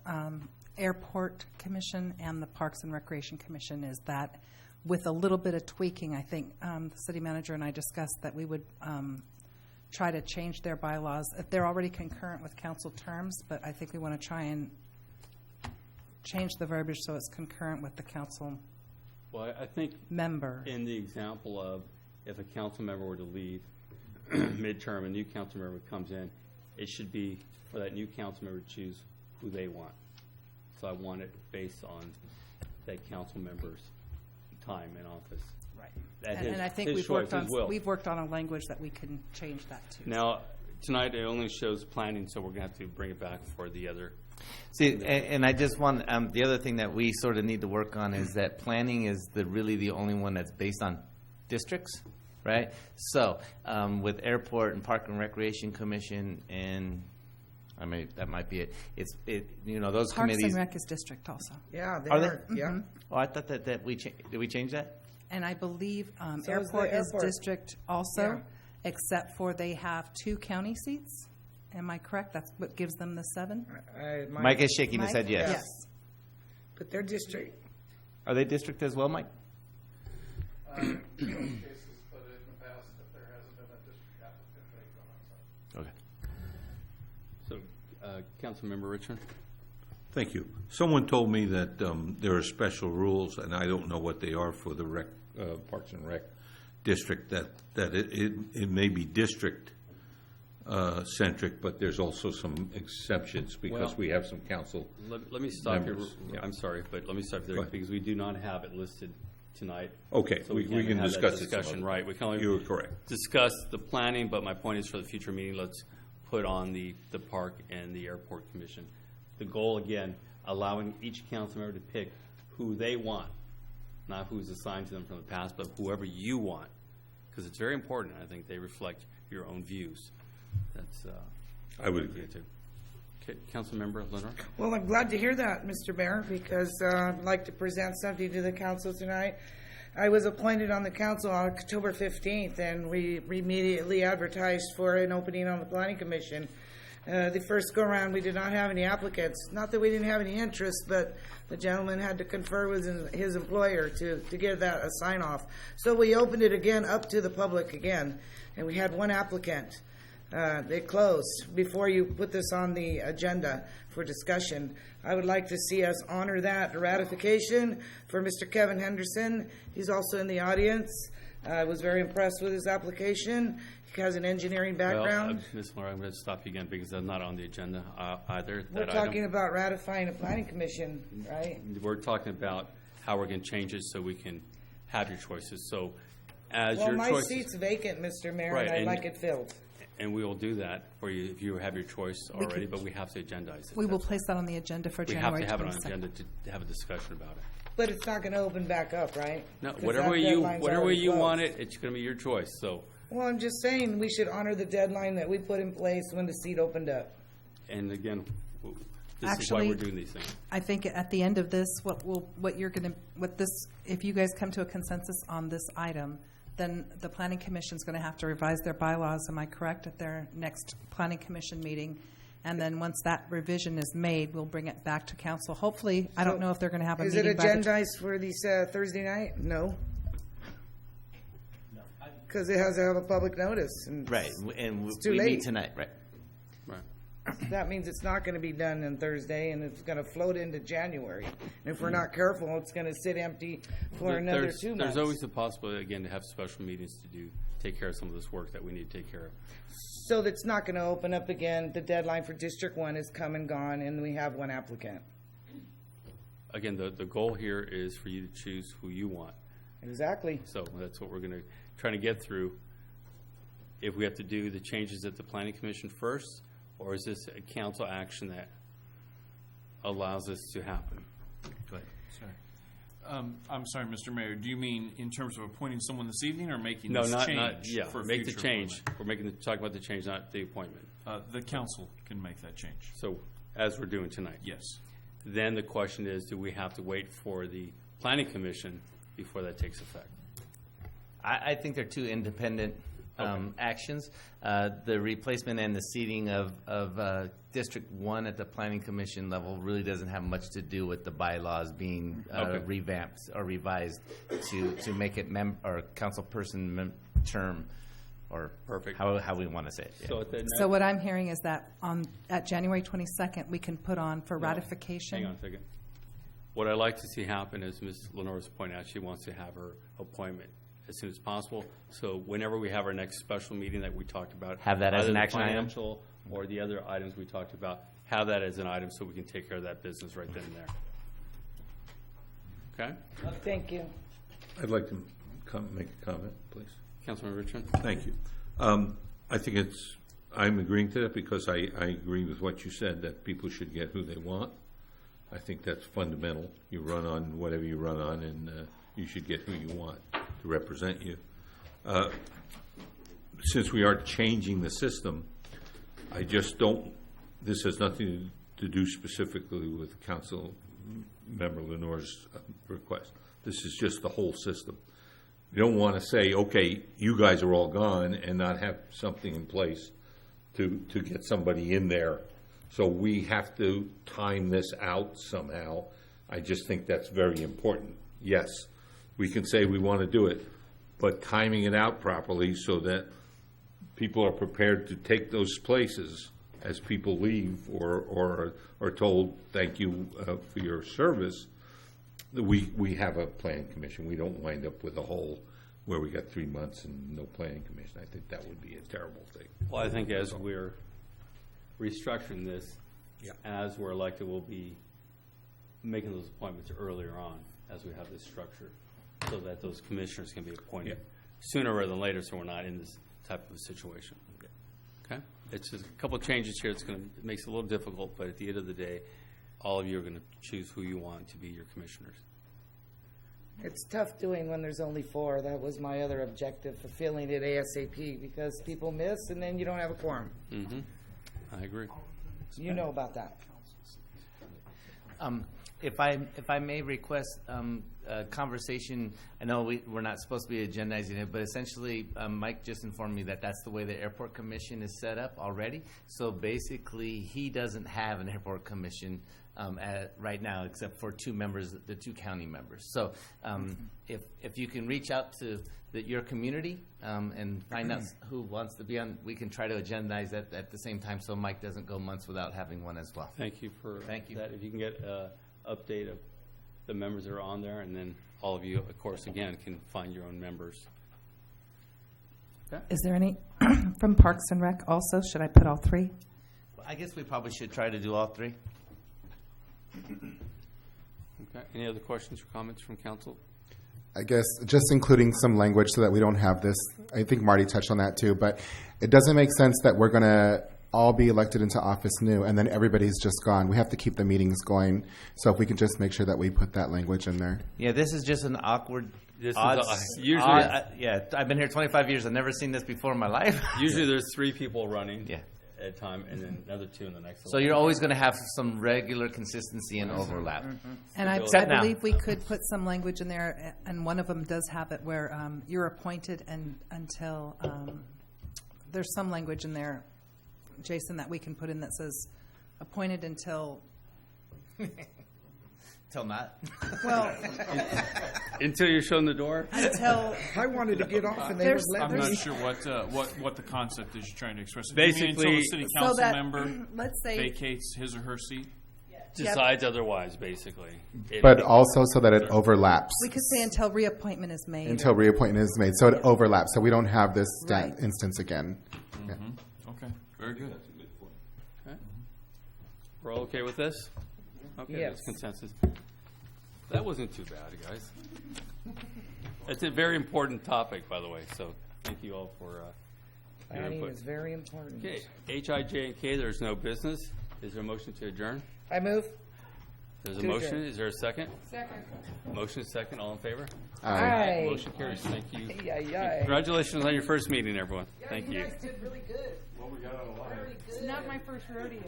[SPEAKER 3] Airport Commission and the Parks and Recreation Commission is that with a little bit of tweaking, I think the city manager and I discussed that we would try to change their bylaws. They're already concurrent with council terms, but I think we want to try and change the verbiage so it's concurrent with the council
[SPEAKER 1] Well, I think
[SPEAKER 3] member.
[SPEAKER 1] in the example of if a council member were to leave midterm, a new council member comes in, it should be for that new council member to choose who they want. So I want it based on that council member's time in office.
[SPEAKER 3] Right.
[SPEAKER 1] At
[SPEAKER 3] And I think
[SPEAKER 1] his
[SPEAKER 3] we've
[SPEAKER 1] choice,
[SPEAKER 3] worked
[SPEAKER 1] his will.
[SPEAKER 3] on a language that we can change that to.
[SPEAKER 1] Now, tonight it only shows planning, so we're going to have to bring it back for the other.
[SPEAKER 16] See, and I just want the other thing that we sort of need to work on is that planning is really the only one that's based on districts, right? So with Airport and Park and Recreation Commission and that might be it. Those
[SPEAKER 3] Parks
[SPEAKER 16] committees.
[SPEAKER 3] and Rec is district also.
[SPEAKER 2] Yeah, they
[SPEAKER 16] Are they?
[SPEAKER 2] are. Yeah.
[SPEAKER 3] Mhm.
[SPEAKER 16] Oh, I thought that we did we change that?
[SPEAKER 3] And I believe
[SPEAKER 2] So is the
[SPEAKER 3] airport is
[SPEAKER 2] airport.
[SPEAKER 3] district also,
[SPEAKER 2] Yeah.
[SPEAKER 3] except for they have 2 county seats. Am I correct? That's what gives them the 7?
[SPEAKER 16] Mike is shaking his
[SPEAKER 3] Mike?
[SPEAKER 16] head yes.
[SPEAKER 3] Yes.
[SPEAKER 2] But their district.
[SPEAKER 16] Are they district as well, Mike?
[SPEAKER 9] Cases, but in the past, if there hasn't been a district applicant, they go outside.
[SPEAKER 16] Okay.
[SPEAKER 1] So, Councilmember Richmond?
[SPEAKER 4] Thank you. Someone told me that there are special rules, and I don't know what they are for the Parks and Rec district, that it may be district centric, but there's also some exceptions because
[SPEAKER 1] Well,
[SPEAKER 4] we have some council
[SPEAKER 1] Let me stop
[SPEAKER 4] members.
[SPEAKER 1] here.
[SPEAKER 4] Yeah.
[SPEAKER 1] I'm sorry, but let me stop
[SPEAKER 4] Go
[SPEAKER 1] there
[SPEAKER 4] ahead.
[SPEAKER 1] because we do not have it listed tonight.
[SPEAKER 4] Okay,
[SPEAKER 1] So
[SPEAKER 4] we
[SPEAKER 1] can't
[SPEAKER 4] can
[SPEAKER 1] have that
[SPEAKER 4] discuss it some
[SPEAKER 1] discussion,
[SPEAKER 4] other
[SPEAKER 1] right?
[SPEAKER 4] time.
[SPEAKER 1] We can only
[SPEAKER 4] You are correct.
[SPEAKER 1] discuss the planning, but my point is for the future meeting, let's put on the park and the airport commission. The goal, again, allowing each council member to pick who they want, not who's assigned to them from the past, but whoever you want, because it's very important. I think they reflect your own views. That's
[SPEAKER 4] I would agree.
[SPEAKER 1] too. Okay, Councilmember Lenore.
[SPEAKER 2] Well, I'm glad to hear that, Mr. Mayor, because I'd like to present something to the council tonight. I was appointed on the council on October 15th, and we immediately advertised for an opening on the planning commission. The first go-around, we did not have any applicants. Not that we didn't have any interest, but the gentleman had to confer with his employer to give that a sign-off. So we opened it again up to the public again, and we had one applicant. They closed before you put this on the agenda for discussion. I would like to see us honor that ratification for Mr. Kevin Henderson. He's also in the audience. I was very impressed with his application. He has an engineering background.
[SPEAKER 1] Well, Ms. Miller, I'm going to stop you again because I'm not on the agenda either.
[SPEAKER 2] We're talking about ratifying a planning commission, right?
[SPEAKER 1] We're talking about how we're going to change it so we can have your choices. So as
[SPEAKER 2] well,
[SPEAKER 1] your
[SPEAKER 2] my
[SPEAKER 1] choices,
[SPEAKER 2] seat's vacant, Mr. Mayor,
[SPEAKER 1] right,
[SPEAKER 2] and I'd like it filled.
[SPEAKER 1] And we will do that for you if you have your choice already, but we have to agendize it.
[SPEAKER 3] We will place that on the agenda for
[SPEAKER 1] We
[SPEAKER 3] January 22nd.
[SPEAKER 1] have to have it on the agenda to have a discussion about it.
[SPEAKER 2] But it's not going to open back up, right?
[SPEAKER 1] No,
[SPEAKER 2] 'Cause
[SPEAKER 1] whatever
[SPEAKER 2] that
[SPEAKER 1] you
[SPEAKER 2] deadline's already closed.
[SPEAKER 1] want it, it's going to be your choice. So,
[SPEAKER 2] Well, I'm just saying we should honor the deadline that we put in place when the seat opened up.
[SPEAKER 1] and again, this is
[SPEAKER 3] Actually,
[SPEAKER 1] why we're doing these things.
[SPEAKER 3] I think at the end of this, if you guys come to a consensus on this item, then the Planning Commission's going to have to revise their bylaws, am I correct, at their next Planning Commission meeting? And then once that revision is made, we'll bring it back to council. Hopefully, I don't know if they're going to have a
[SPEAKER 2] Is
[SPEAKER 3] meeting
[SPEAKER 2] it
[SPEAKER 3] by the
[SPEAKER 2] agendized for this Thursday night? No. Because it has to have a public notice. And
[SPEAKER 16] Right, and
[SPEAKER 2] it's too
[SPEAKER 16] we
[SPEAKER 2] late.
[SPEAKER 16] meet tonight, right?
[SPEAKER 2] That means it's not going to be done on Thursday, and it's going to float into January. And if we're not careful, it's going to sit empty for another
[SPEAKER 1] There's
[SPEAKER 2] 2 months.
[SPEAKER 1] There's always the possibility, again, to have special meetings to take care of some of this work that we need to take care of.
[SPEAKER 2] So that's not going to open up again. The deadline for District 1 is come and gone, and we have one applicant.
[SPEAKER 1] Again, the goal here is for you to choose who you want.
[SPEAKER 2] Exactly.
[SPEAKER 1] So that's what we're going to try to get through. If we have to do the changes at the Planning Commission first, or is this a council action that allows this to happen?
[SPEAKER 5] Go ahead. Sorry. I'm sorry, Mr. Mayor. Do you mean in terms of appointing someone this evening or making
[SPEAKER 1] No,
[SPEAKER 5] this
[SPEAKER 1] not
[SPEAKER 5] change?
[SPEAKER 1] yeah.
[SPEAKER 5] For
[SPEAKER 1] Make the
[SPEAKER 5] future
[SPEAKER 1] change. We're talking about the change, not the appointment.
[SPEAKER 5] The council can make that change.
[SPEAKER 1] So as we're doing tonight.
[SPEAKER 5] Yes.
[SPEAKER 1] Then the question is, do we have to wait for the Planning Commission before that takes effect?
[SPEAKER 16] I think they're two independent actions. The replacement and the seating of District 1 at the Planning Commission level really doesn't have much to do with the bylaws being revamped or revised to make it or councilperson term, or
[SPEAKER 1] perfect
[SPEAKER 16] how we want to say it. Yeah.
[SPEAKER 3] So what I'm hearing is that at January 22nd, we can put on for ratification.
[SPEAKER 1] Hang on a second. What I'd like to see happen is Ms. Lenore's pointed out, she wants to have her appointment as soon as possible. So whenever we have our next special meeting that we talked about,
[SPEAKER 16] have that as
[SPEAKER 1] either
[SPEAKER 16] an
[SPEAKER 1] the
[SPEAKER 16] action item,
[SPEAKER 1] financial or the other items we talked about, have that as an item so we can take care of that business right then and there. Okay?
[SPEAKER 2] Thank you.
[SPEAKER 4] I'd like to make a comment, please.
[SPEAKER 1] Councilman Richmond.
[SPEAKER 4] Thank you. I think I'm agreeing to that because I agree with what you said, that people should get who they want. I think that's fundamental. You run on whatever you run on, and you should get who you want to represent you. Since we are changing the system, I just don't, this has nothing to do specifically with Council Member Lenore's request. This is just the whole system. You don't want to say, okay, you guys are all gone and not have something in place to get somebody in there. So we have to time this out somehow. I just think that's very important. Yes, we can say we want to do it, but timing it out properly so that people are prepared to take those places as people leave or are told thank you for your service. We have a planning commission. We don't wind up with a hole where we got 3 months and no planning commission. I think that would be a terrible thing.
[SPEAKER 1] Well, I think as we're restructuring this, as we're elected, we'll be making those appointments earlier on as we have this structure so that those commissioners can be appointed sooner rather than later so we're not in this type of a situation. Okay? It's just a couple of changes here. It makes it a little difficult, but at the end of the day, all of you are going to choose who you want to be your commissioners.
[SPEAKER 2] It's tough doing when there's only 4. That was my other objective, fulfilling it ASAP, because people miss and then you don't have a quorum.
[SPEAKER 1] Mm-hmm. I agree.
[SPEAKER 2] You know about that.
[SPEAKER 16] If I may request a conversation, I know we're not supposed to be agendizing it, but essentially Mike just informed me that that's the way the Airport Commission is set up already. So basically, he doesn't have an Airport Commission right now, except for two members, the two county members. So if you can reach out to your community and find out who wants to be on, we can try to agendize that at the same time, so Mike doesn't go months without having one as well.
[SPEAKER 1] Thank you for that. If you can get an update of the members that are on there, and then all of you, of course, again, can find your own members. Okay.
[SPEAKER 3] Is there any from Parks and Rec also? Should I put all three?
[SPEAKER 16] I guess we probably should try to do all three.
[SPEAKER 1] Okay. Any other questions or comments from council?
[SPEAKER 6] I guess just including some language so that we don't have this. I think Marty touched on that too, but it doesn't make sense that we're going to all be elected into office new and then everybody's just gone. We have to keep the meetings going. So if we can just make sure that we put that language in there.
[SPEAKER 16] Yeah, this is just an awkward.
[SPEAKER 1] Usually,
[SPEAKER 16] yeah, I've been here 25 years. I've never seen this before in my life.
[SPEAKER 1] Usually, there's 3 people running. Yeah. At a time, and then another 2 in the next.
[SPEAKER 16] So you're always going to have some regular consistency and overlap.
[SPEAKER 3] And I believe we could put some language in there, and one of them does have it where you're appointed and until there's some language in there, Jason, that we can put in that says appointed until.
[SPEAKER 16] Till not.
[SPEAKER 3] Well,
[SPEAKER 1] until you're shown the door.
[SPEAKER 3] Until
[SPEAKER 2] I wanted to get off, and they would let me.
[SPEAKER 5] I'm not sure what the concept is you're trying to express.
[SPEAKER 1] Basically,
[SPEAKER 5] until the city council
[SPEAKER 3] so that,
[SPEAKER 5] member
[SPEAKER 3] let's say,
[SPEAKER 5] vacates his or her seat.
[SPEAKER 1] Decides otherwise, basically.
[SPEAKER 6] But also so that it overlaps.
[SPEAKER 3] We could say until reappointment is made.
[SPEAKER 6] Until reappointment is made, so it overlaps, so we don't have this instance again.
[SPEAKER 5] Mm-hmm. Yeah. Okay, very good.
[SPEAKER 1] That's a good point. Okay. We're all okay with this? Okay,
[SPEAKER 2] yes.
[SPEAKER 1] That's consensus. That wasn't too bad, guys. It's a very important topic, by the way, so thank you all for your
[SPEAKER 2] Planning
[SPEAKER 1] input.
[SPEAKER 2] is very important.
[SPEAKER 1] Okay, H, I, J, and K, there's no business. Is there a motion to adjourn?
[SPEAKER 2] I move.
[SPEAKER 1] There's a
[SPEAKER 2] To
[SPEAKER 1] motion.
[SPEAKER 2] adjourn.
[SPEAKER 1] Is there a second?
[SPEAKER 2] Second.
[SPEAKER 1] Motion is second. All in favor?
[SPEAKER 2] Aye.
[SPEAKER 1] Motion carries. Thank you.
[SPEAKER 2] Aye.
[SPEAKER 1] Congratulations on your first meeting, everyone. Thank you.
[SPEAKER 2] Guys did really good.
[SPEAKER 5] Well, we got on a line.
[SPEAKER 10] It's not my first rodeo.